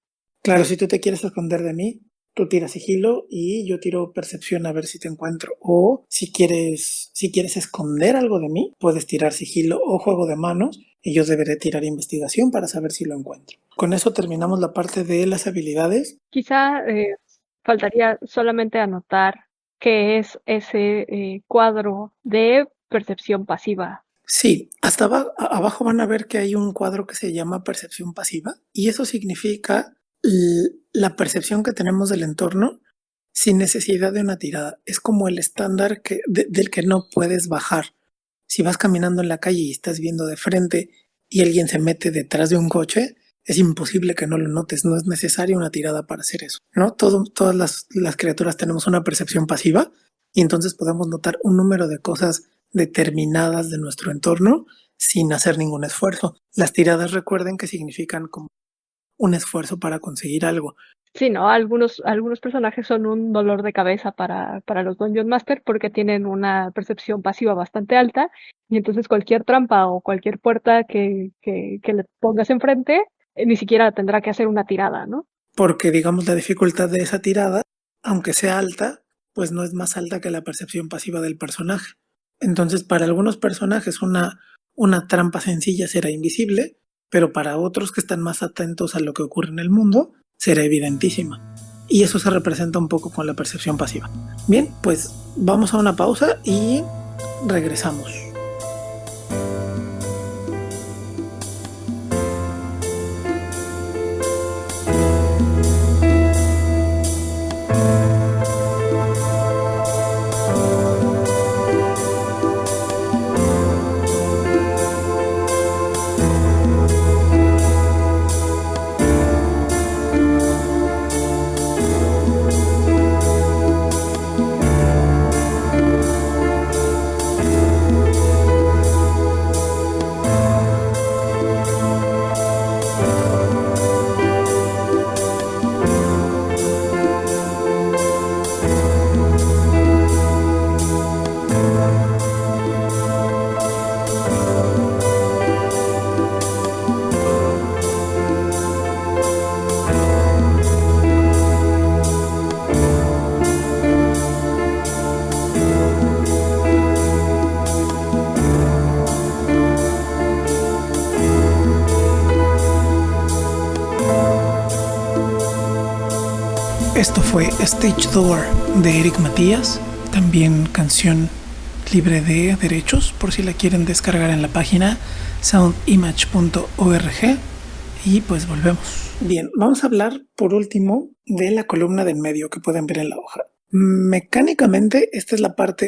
Claro, si tú te quieres esconder de mí, tú tiras sigilo y yo tiro percepción a ver si te encuentro. O si quieres esconder algo de mí, puedes tirar sigilo o juego de manos y yo deberé tirar investigación para saber si lo encuentro. Con eso terminamos la parte de las habilidades. Quizá faltaría solamente anotar qué es ese cuadro de percepción pasiva. Sí, hasta abajo van a ver que hay un cuadro que se llama percepción pasiva y eso significa la percepción que tenemos del entorno sin necesidad de una tirada. Es como el estándar del que no puedes bajar. Si vas caminando en la calle y estás viendo de frente y alguien se mete detrás de un coche, es imposible que no lo notes. No es necesaria una tirada para hacer eso, ¿no? Todas las criaturas tenemos una percepción pasiva y entonces podemos notar un número de cosas determinadas de nuestro entorno sin hacer ningún esfuerzo. Las tiradas, recuerden que significan como un esfuerzo para conseguir algo. Sí, ¿no? Algunos personajes son un dolor de cabeza para los Dungeon Master porque tienen una percepción pasiva bastante alta y entonces cualquier trampa o cualquier puerta que le pongas enfrente ni siquiera tendrá que hacer una tirada, ¿no? Porque, digamos, la dificultad de esa tirada, aunque sea alta, pues no es más alta que la percepción pasiva del personaje. Entonces, para algunos personajes una trampa sencilla será invisible, pero para otros que están más atentos a lo que ocurre en el mundo, será evidentísima. Y eso se representa un poco con la percepción pasiva. Bien, pues vamos a una pausa y regresamos. Esto fue Stage Door de Eric Matías, también canción libre de derechos por si la quieren descargar en la página soundimage.org. Y pues volvemos. Bien, vamos a hablar por último de la columna de en medio que pueden ver en la hoja. Mecánicamente, esta es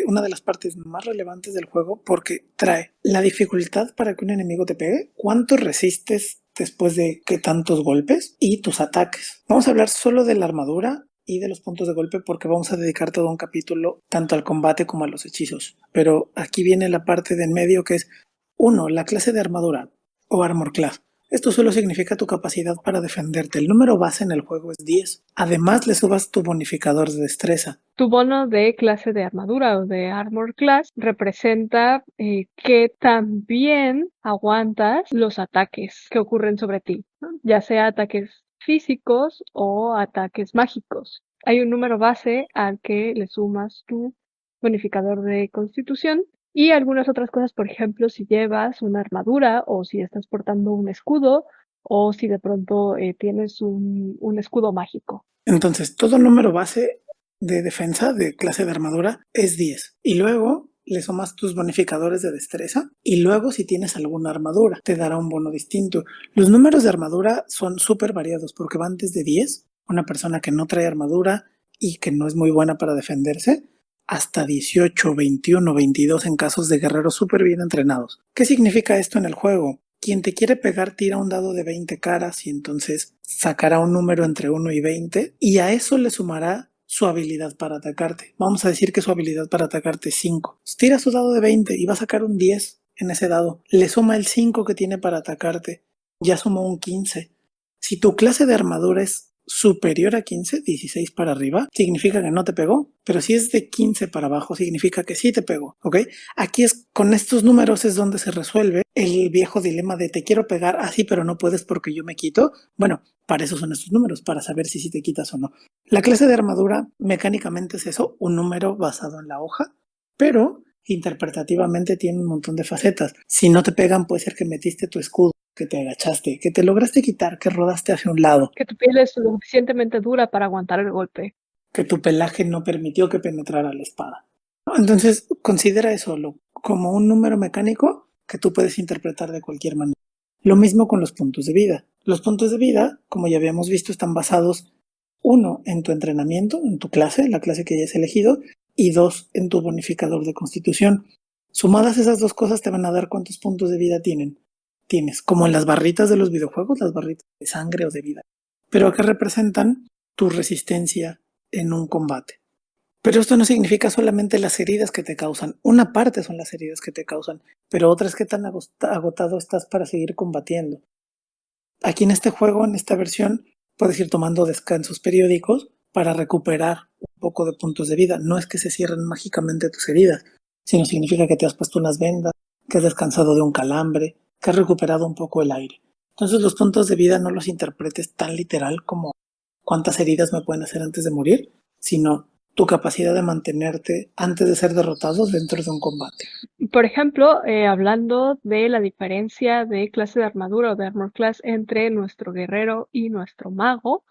una de las partes más relevantes del juego porque trae la dificultad para que un enemigo te pegue, cuánto resistes después de qué tantos golpes y tus ataques. Vamos a hablar solo de la armadura y de los puntos de golpe porque vamos a dedicar todo un capítulo tanto al combate como a los hechizos. Pero aquí viene la parte de en medio que es 1. La clase de armadura o armor class. Esto solo significa tu capacidad para defenderte. El número base en el juego es 10. Además le subas tu bonificador de destreza. Tu bono de clase de armadura o de armor class representa que también aguantas los ataques que ocurren sobre ti, ¿no? Ya sea ataques físicos o ataques mágicos. Hay un número base al que le sumas tu bonificador de constitución y algunas otras cosas, por ejemplo, si llevas una armadura o si estás portando un escudo o si de pronto tienes un escudo mágico. Entonces, todo número base de defensa de clase de armadura es 10. Y luego le sumas tus bonificadores de destreza y luego si tienes alguna armadura te dará un bono distinto. Los números de armadura son súper variados porque van desde 10, una persona que no trae armadura y que no es muy buena para defenderse, hasta 18, 21, 22 en casos de guerreros súper bien entrenados. ¿Qué significa esto en el juego? Quien te quiere pegar tira un dado de 20 caras y entonces sacará un número entre 1 y 20 y a eso le sumará su habilidad para atacarte. Vamos a decir que su habilidad para atacarte es 5. Tira su dado de 20 y va a sacar un 10 en ese dado. Le suma el 5 que tiene para atacarte. Ya sumó un 15. Si tu clase de armadura es superior a 15, 16 para arriba, significa que no te pegó. Pero si es de 15 para abajo, significa que sí te pegó, ¿ok? Aquí es con estos números es donde se resuelve el viejo dilema de te quiero pegar así, pero no puedes porque yo me quito. Bueno, para eso son estos números, para saber si sí te quitas o no. La clase de armadura mecánicamente es eso, un número basado en la hoja, pero interpretativamente tiene un montón de facetas. Si no te pegan, puede ser que metiste tu escudo, que te agachaste, que te lograste quitar, que rodaste hacia un lado, Que tu piel es lo suficientemente dura para aguantar el golpe. que tu pelaje no permitió que penetrara la espada. Entonces, considera eso como un número mecánico que tú puedes interpretar de cualquier manera. Lo mismo con los puntos de vida. Los puntos de vida, como ya habíamos visto, están basados, 1, en tu entrenamiento, en tu clase, la clase que hayas elegido, y 2, en tu bonificador de constitución. Sumadas esas dos cosas te van a dar cuántos puntos de vida tienes, como en las barritas de los videojuegos, las barritas de sangre o de vida, pero que representan tu resistencia en un combate. Pero esto no significa solamente las heridas que te causan. Una parte son las heridas que te causan, pero otra es que tan agotado estás para seguir combatiendo. Aquí en este juego, en esta versión, puedes ir tomando descansos periódicos para recuperar un poco de puntos de vida. No es que se cierren mágicamente tus heridas, sino significa que te has puesto unas vendas, que has descansado de un calambre, que has recuperado un poco el aire. Entonces los puntos de vida no los interpretes tan literal como cuántas heridas me pueden hacer antes de morir, sino tu capacidad de mantenerte antes de ser derrotados dentro de un combate. Por ejemplo, hablando de la diferencia de clase de armadura o de armor class entre nuestro guerrero y nuestro mago,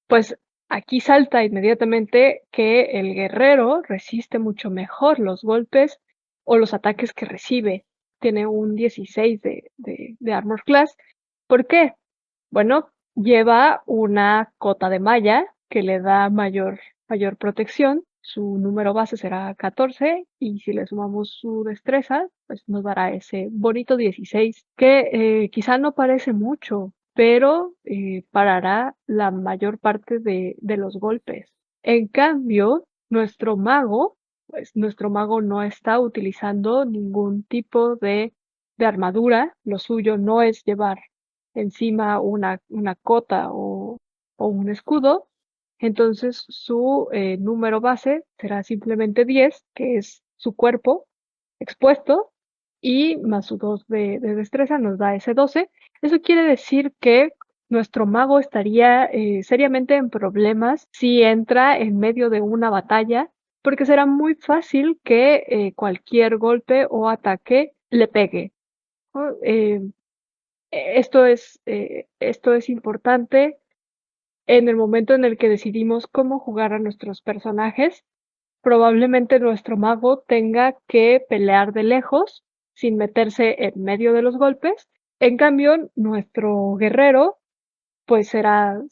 pues aquí salta inmediatamente que el guerrero resiste mucho mejor los golpes o los ataques que recibe. Tiene un 16 de armor class. ¿Por qué? Bueno, lleva una cota de malla que le da mayor protección. Su número base será 14 y si le sumamos su destreza, pues nos dará ese bonito 16 que quizá no parece mucho, pero parará la mayor parte de los golpes. En cambio, pues nuestro mago no está utilizando ningún tipo de armadura. Lo suyo no es llevar encima una cota o un escudo, entonces su número base será simplemente 10, que es su cuerpo expuesto, y más su 2 de destreza nos da ese 12. Eso quiere decir que nuestro mago estaría seriamente en problemas si entra en medio de una batalla, porque será muy fácil que cualquier golpe o ataque le pegue, ¿no? Esto es importante en el momento en el que decidimos cómo jugar a nuestros personajes, probablemente nuestro mago tenga que pelear de lejos sin meterse en medio de los golpes. En cambio, nuestro guerrero pues será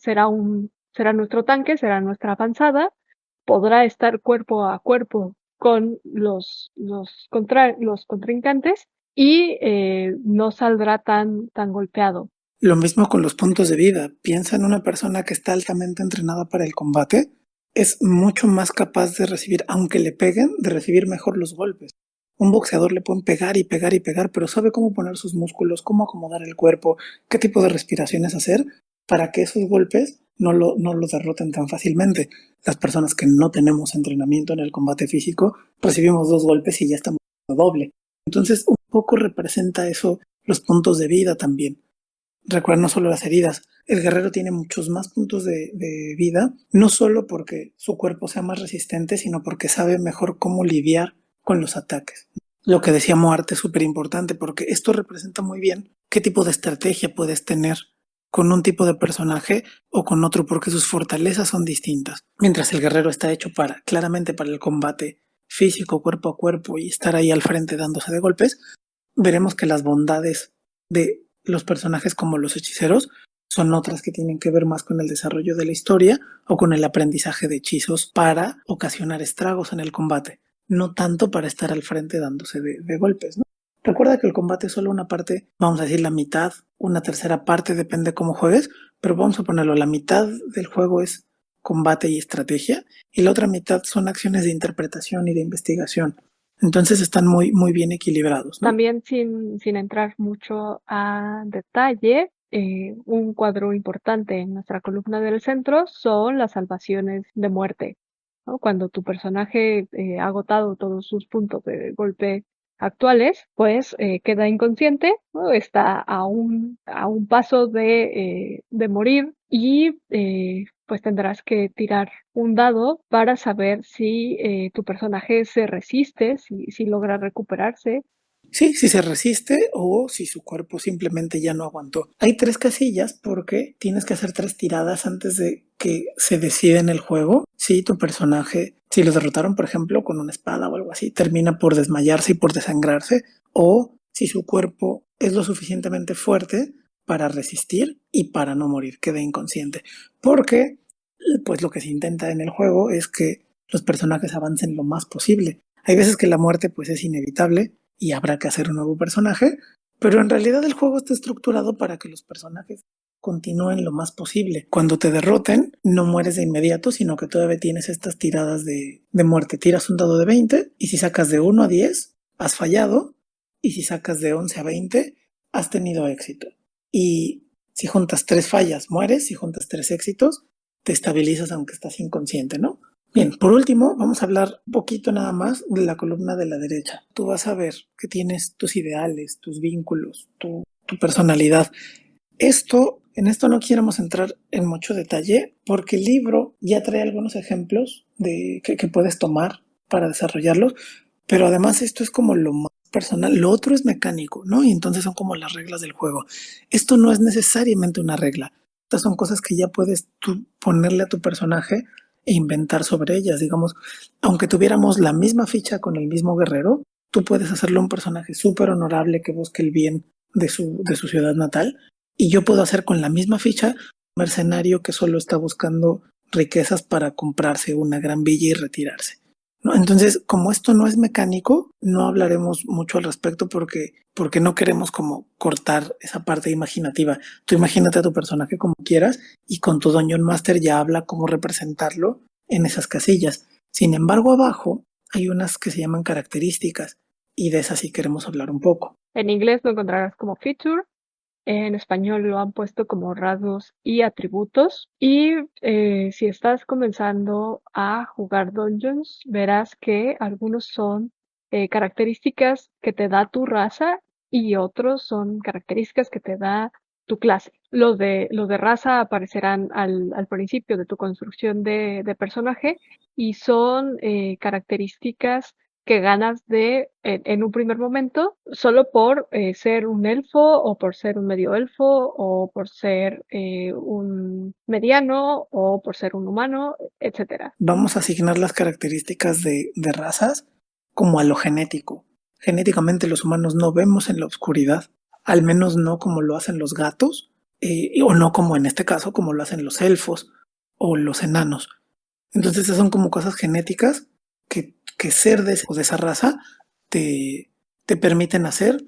nuestro tanque, será nuestra avanzada, podrá estar cuerpo a cuerpo con los contrincantes y no saldrá tan golpeado. Lo mismo con los puntos de vida. Piensa en una persona que está altamente entrenada para el combate. Es mucho más capaz de recibir, aunque le peguen, de recibir mejor los golpes. Un boxeador le pueden pegar y pegar y pegar, pero sabe cómo poner sus músculos, cómo acomodar el cuerpo, qué tipo de respiraciones hacer para que esos golpes no lo derroten tan fácilmente. Las personas que no tenemos entrenamiento en el combate físico, recibimos 2 golpes y ya estamos doble. Entonces, un poco representa eso los puntos de vida también. Recuerda, no solo las heridas, el guerrero tiene muchos más puntos de vida, no solo porque su cuerpo sea más resistente, sino porque sabe mejor cómo lidiar con los ataques. Lo que decía Moarte es súper importante porque esto representa muy bien qué tipo de estrategia puedes tener con un tipo de personaje o con otro, porque sus fortalezas son distintas. Mientras el guerrero está hecho claramente para el combate físico, cuerpo a cuerpo y estar ahí al frente dándose de golpes, veremos que las bondades de los personajes como los hechiceros son otras que tienen que ver más con el desarrollo de la historia o con el aprendizaje de hechizos para ocasionar estragos en el combate, no tanto para estar al frente dándose de golpes, ¿no? Recuerda que el combate es solo una parte, vamos a decir la mitad, una tercera parte, depende cómo juegues, pero vamos a ponerlo, la mitad del juego es combate y estrategia y la otra mitad son acciones de interpretación y de investigación. Entonces están muy bien equilibrados, ¿no? También sin entrar mucho a detalle, un cuadro importante en nuestra columna del centro son las salvaciones de muerte, ¿no? Cuando tu personaje ha agotado todos sus puntos de golpe actuales, pues queda inconsciente, ¿no? Está a un paso de morir y pues tendrás que tirar un dado para saber si tu personaje se resiste, si logra recuperarse. Sí, si se resiste o si su cuerpo simplemente ya no aguantó. Hay 3 casillas porque tienes que hacer 3 tiradas antes de que se decida en el juego si tu personaje, si lo derrotaron, por ejemplo, con una espada o algo así, termina por desmayarse y por desangrarse, o si su cuerpo es lo suficientemente fuerte para resistir y para no morir, queda inconsciente. Porque, pues lo que se intenta en el juego es que los personajes avancen lo más posible. Hay veces que la muerte pues es inevitable y habrá que hacer un nuevo personaje, pero en realidad el juego está estructurado para que los personajes continúen lo más posible. Cuando te derroten, no mueres de inmediato, sino que todavía tienes estas tiradas de muerte. Tiras un dado de 20 y si sacas de 1 a 10, has fallado, y si sacas de 11 a 20, has tenido éxito. Y si juntas 3 fallas, mueres, si juntas 3 éxitos, te estabilizas aunque estás inconsciente, ¿no? Bien, por último, vamos a hablar un poquito nada más de la columna de la derecha. Tú vas a ver que tienes tus ideales, tus vínculos, tu personalidad. En esto no quisiéramos entrar en mucho detalle porque el libro ya trae algunos ejemplos que puedes tomar para desarrollarlos, pero además esto es como lo más personal, lo otro es mecánico, ¿no? Y entonces son como las reglas del juego. Esto no es necesariamente una regla, estas son cosas que ya puedes tú ponerle a tu personaje e inventar sobre ellas, digamos, aunque tuviéramos la misma ficha con el mismo guerrero, tú puedes hacerle un personaje súper honorable que busque el bien de su ciudad natal, y yo puedo hacer con la misma ficha un mercenario que solo está buscando riquezas para comprarse una gran villa y retirarse, ¿no? Entonces, como esto no es mecánico, no hablaremos mucho al respecto porque no queremos como cortar esa parte imaginativa. Tú imagínate a tu personaje como quieras y con tu Dungeon Master ya habla cómo representarlo en esas casillas. Sin embargo, abajo hay unas que se llaman características y de esas sí queremos hablar un poco. En inglés lo encontrarás como feature, en español lo han puesto como rasgos y atributos. Y si estás comenzando a jugar Dungeons, verás que algunos son características que te da tu raza y otros son características que te da tu clase. Los de raza aparecerán al principio de tu construcción de personaje y son características que ganas en un primer momento solo por ser un elfo o por ser un medio elfo o por ser un mediano o por ser un humano, etcétera. Vamos a asignar las características de razas como a lo genético. Genéticamente los humanos no vemos en la oscuridad, al menos no como lo hacen los gatos, o no como en este caso, como lo hacen los elfos o los enanos. Entonces esas son como cosas genéticas que ser de esa raza te permiten hacer,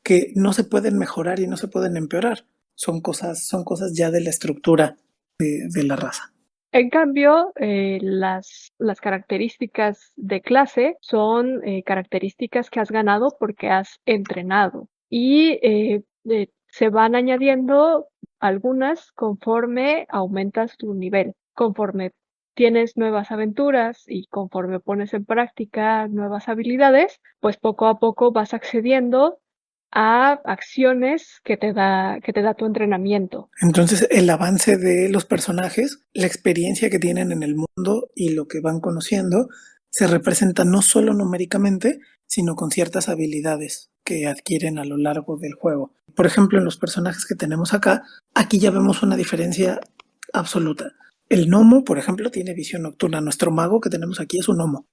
que no se pueden mejorar y no se pueden empeorar. Son cosas ya de la estructura de la raza. En cambio, las características de clase son características que has ganado porque has entrenado y se van añadiendo algunas conforme aumentas tu nivel, conforme tienes nuevas aventuras y conforme pones en práctica nuevas habilidades, pues poco a poco vas accediendo a acciones que te da tu entrenamiento. Entonces, el avance de los personajes, la experiencia que tienen en el mundo y lo que van conociendo, se representa no solo numéricamente, sino con ciertas habilidades que adquieren a lo largo del juego. Por ejemplo, en los personajes que tenemos acá, aquí ya vemos una diferencia absoluta. El gnomo, por ejemplo, tiene visión nocturna. Nuestro mago que tenemos aquí es un gnomo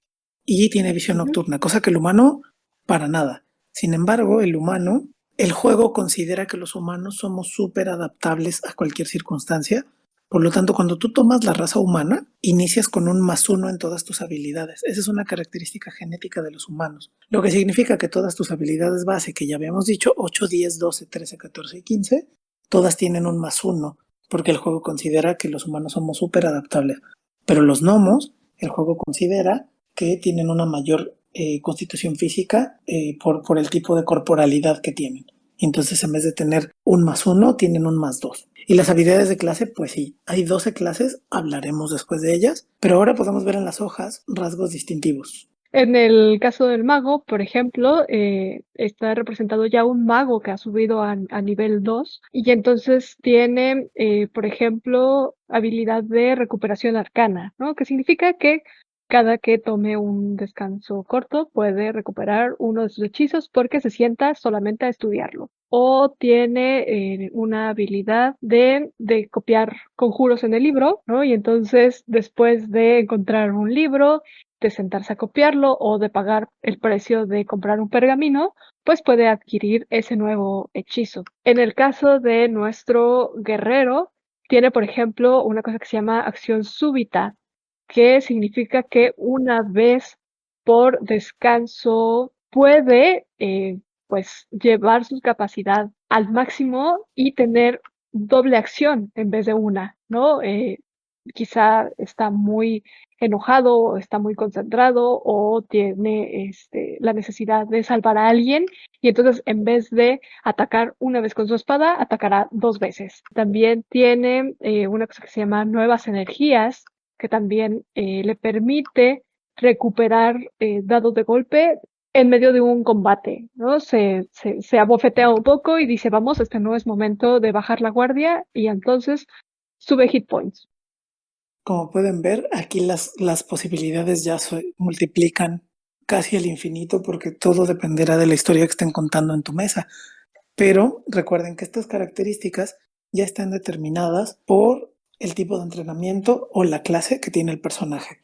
y tiene visión nocturna, cosa que el humano para nada. Sin embargo, el juego considera que los humanos somos súper adaptables a cualquier circunstancia. Por lo tanto, cuando tú tomas la raza humana, inicias con un +1 en todas tus habilidades. Esa es una característica genética de los humanos. Lo que significa que todas tus habilidades base, que ya habíamos dicho, 8, 10, 12, 13, 14 y 15, todas tienen un +1, porque el juego considera que los humanos somos súper adaptables. Pero los gnomos, el juego considera que tienen una mayor constitución física por el tipo de corporalidad que tienen. Entonces, en vez de tener un +1, tienen un +2. Y las habilidades de clase, pues sí, hay 12 clases, hablaremos después de ellas, pero ahora podemos ver en las hojas rasgos distintivos. En el caso del mago, por ejemplo, está representado ya un mago que ha subido a nivel 2 y entonces tiene, por ejemplo, habilidad de recuperación arcana, ¿no? Que significa que cada que tome un descanso corto puede recuperar uno de sus hechizos porque se sienta solamente a estudiarlo. O tiene una habilidad de copiar conjuros en el libro, ¿no? Y entonces, después de encontrar un libro, de sentarse a copiarlo o de pagar el precio de comprar un pergamino, pues puede adquirir ese nuevo hechizo. En el caso de nuestro guerrero, tiene, por ejemplo, una cosa que se llama acción súbita, que significa que una vez por descanso puede pues llevar su capacidad al máximo y tener doble acción en vez de una, ¿no? Quizá está muy enojado o está muy concentrado o tiene la necesidad de salvar a alguien y entonces en vez de atacar una vez con su espada, atacará 2 veces. También tiene una cosa que se llama nuevas energías, que también le permite recuperar dados de golpe en medio de un combate, ¿no? Se abofetea un poco y dice, vamos, este no es momento de bajar la guardia y entonces sube hit points. Como pueden ver, aquí las posibilidades ya se multiplican casi al infinito porque todo dependerá de la historia que estén contando en tu mesa. Pero recuerden que estas características ya están determinadas por el tipo de entrenamiento o la clase que tiene el personaje.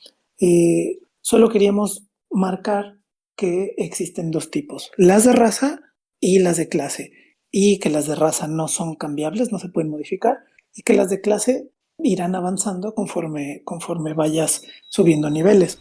Solo queríamos marcar que existen dos tipos, las de raza y las de clase, y que las de raza no son cambiables, no se pueden modificar, y que las de clase irán avanzando conforme vayas subiendo niveles.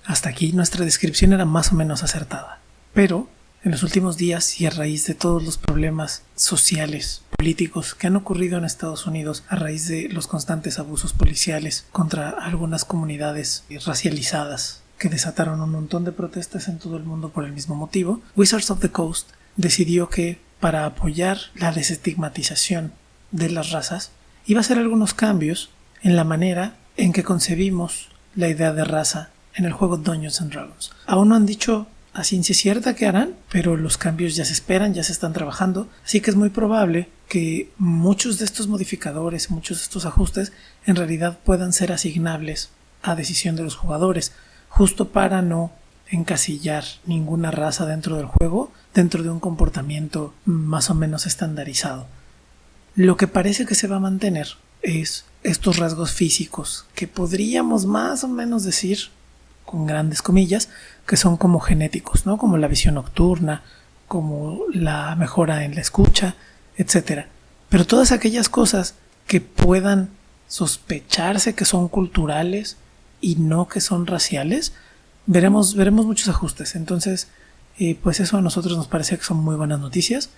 Hasta aquí nuestra descripción era más o menos acertada, pero en los últimos días y a raíz de todos los problemas sociales, políticos que han ocurrido en Estados Unidos a raíz de los constantes abusos policiales contra algunas comunidades racializadas que desataron un montón de protestas en todo el mundo por el mismo motivo, Wizards of the Coast decidió que para apoyar la desestigmatización de las razas iba a hacer algunos cambios en la manera en que concebimos la idea de raza en el juego Dungeons and Dragons. Aún no han dicho a ciencia cierta qué harán, pero los cambios ya se esperan, ya se están trabajando, así que es muy probable que muchos de estos modificadores, muchos de estos ajustes en realidad puedan ser asignables a decisión de los jugadores, justo para no encasillar ninguna raza dentro del juego, dentro de un comportamiento más o menos estandarizado. Lo que parece que se va a mantener es estos rasgos físicos que podríamos más o menos decir, con grandes comillas, que son como genéticos, ¿no? Como la visión nocturna, como la mejora en la escucha, etcétera. Pero todas aquellas cosas que puedan sospecharse que son culturales y no que son raciales, veremos muchos ajustes. Entonces, pues eso a nosotros nos parece que son muy buenas noticias.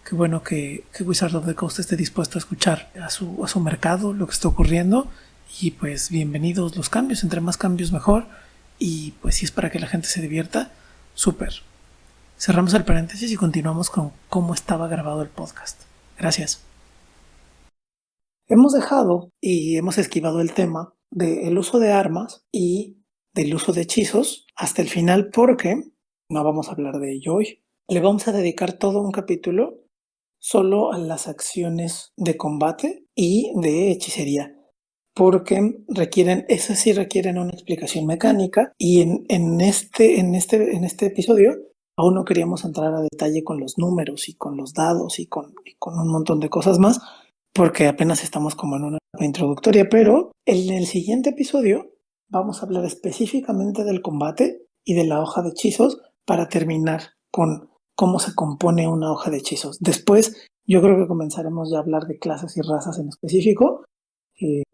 Qué bueno que Wizard of the Coast esté dispuesto a escuchar a su mercado lo que está ocurriendo. Y pues bienvenidos los cambios, entre más cambios mejor. Y pues si es para que la gente se divierta, súper. Cerramos el paréntesis y continuamos con cómo estaba grabado el podcast. Gracias. Hemos dejado y hemos esquivado el tema del uso de armas y del uso de hechizos hasta el final porque no vamos a hablar de ello hoy. Le vamos a dedicar todo un capítulo solo a las acciones de combate y de hechicería, porque esas sí requieren una explicación mecánica y en este episodio aún no queríamos entrar a detalle con los números y con los dados y con un montón de cosas más, porque apenas estamos como en una etapa introductoria, pero en el siguiente episodio vamos a hablar específicamente del combate y de la hoja de hechizos para terminar con cómo se compone una hoja de hechizos. Después yo creo que comenzaremos ya a hablar de clases y razas en específico,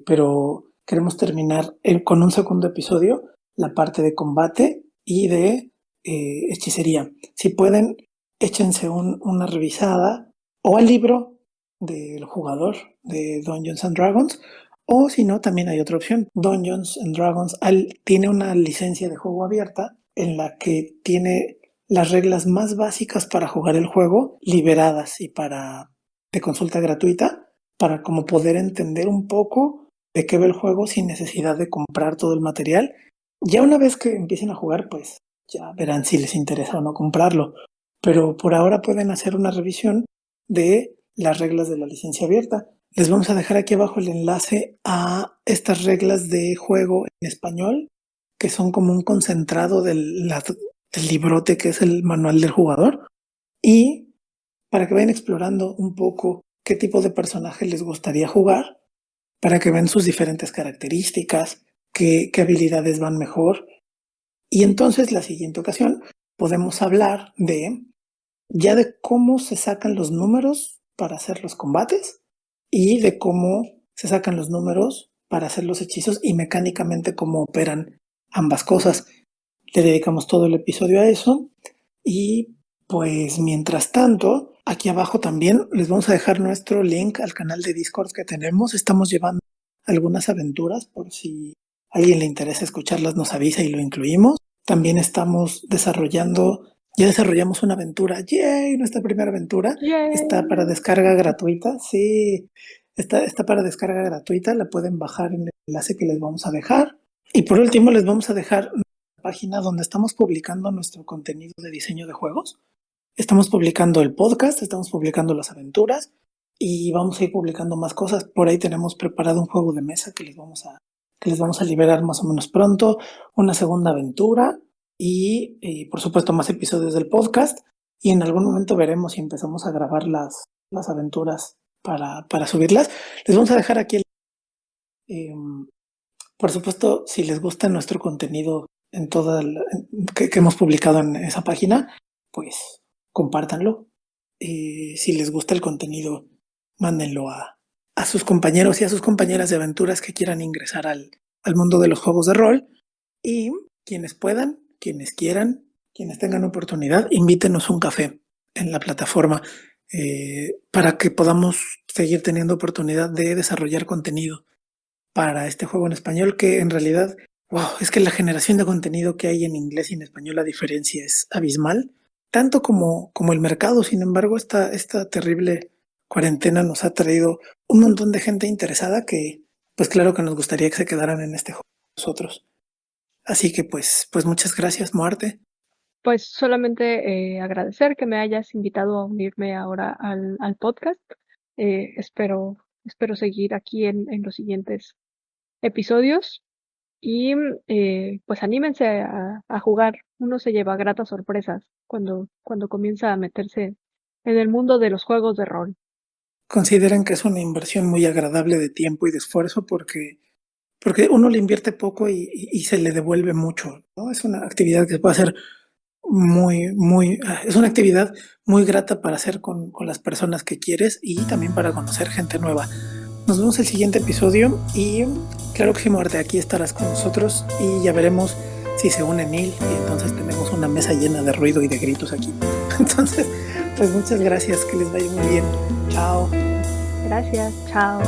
pero queremos terminar con un segundo episodio la parte de combate y de hechicería. Si pueden, échense una revisada o al libro del jugador de Dungeons and Dragons, o si no, también hay otra opción. Dungeons and Dragons tiene una licencia de juego abierta en la que tiene las reglas más básicas para jugar el juego liberadas y de consulta gratuita, para como poder entender un poco de qué va el juego sin necesidad de comprar todo el material. Ya una vez que empiecen a jugar, pues ya verán si les interesa o no comprarlo. Pero por ahora pueden hacer una revisión de las reglas de la licencia abierta. Les vamos a dejar aquí abajo el enlace a estas reglas de juego en español, que son como un concentrado del librote que es el manual del jugador. Y para que vayan explorando un poco qué tipo de personaje les gustaría jugar, para que vean sus diferentes características, qué habilidades van mejor. Y entonces la siguiente ocasión podemos hablar ya de cómo se sacan los números para hacer los combates y de cómo se sacan los números para hacer los hechizos y mecánicamente cómo operan ambas cosas. Le dedicamos todo el episodio a eso y pues mientras tanto, aquí abajo también les vamos a dejar nuestro link al canal de Discord que tenemos. Estamos llevando algunas aventuras por si a alguien le interesa escucharlas, nos avisa y lo incluimos. También ya desarrollamos una aventura. ¡Yay! Nuestra primera aventura ¡Yay! está para descarga gratuita. Sí, está para descarga gratuita. La pueden bajar en el enlace que les vamos a dejar. Y por último, les vamos a dejar una página donde estamos publicando nuestro contenido de diseño de juegos. Estamos publicando el podcast, estamos publicando las aventuras y vamos a ir publicando más cosas. Por ahí tenemos preparado un juego de mesa que les vamos a liberar más o menos pronto, una segunda aventura y por supuesto más episodios del podcast. Y en algún momento veremos si empezamos a grabar las aventuras para subirlas. Les vamos a dejar aquí por supuesto, si les gusta nuestro contenido que hemos publicado en esa página, pues compártanlo. Si les gusta el contenido, mándenlo a sus compañeros y a sus compañeras de aventuras que quieran ingresar al mundo de los juegos de rol. Y quienes puedan, quienes quieran, quienes tengan oportunidad, invítenos un café en la plataforma para que podamos seguir teniendo oportunidad de desarrollar contenido para este juego en español, que en realidad, wow, es que la generación de contenido que hay en inglés y en español, la diferencia es abismal, tanto como el mercado. Sin embargo, esta terrible cuarentena nos ha traído un montón de gente interesada que, pues claro que nos gustaría que se quedaran en este juego con nosotros. Así que pues muchas gracias, Muarte. Pues solamente agradecer que me hayas invitado a unirme ahora al podcast. Espero seguir aquí en los siguientes episodios. y pues anímense a jugar. Uno se lleva gratas sorpresas cuando comienza a meterse en el mundo de los juegos de rol. Consideren que es una inversión muy agradable de tiempo y de esfuerzo porque uno le invierte poco y se le devuelve mucho, ¿no? Es una actividad que puede ser es una actividad muy grata para hacer con las personas que quieres y también para conocer gente nueva. Nos vemos el siguiente episodio y claro que sí, Muerte, aquí estarás con nosotros y ya veremos si se une Neil y entonces tenemos una mesa llena de ruido y de gritos aquí. Entonces, pues muchas gracias, que les vaya muy bien. Chao. Gracias, chao.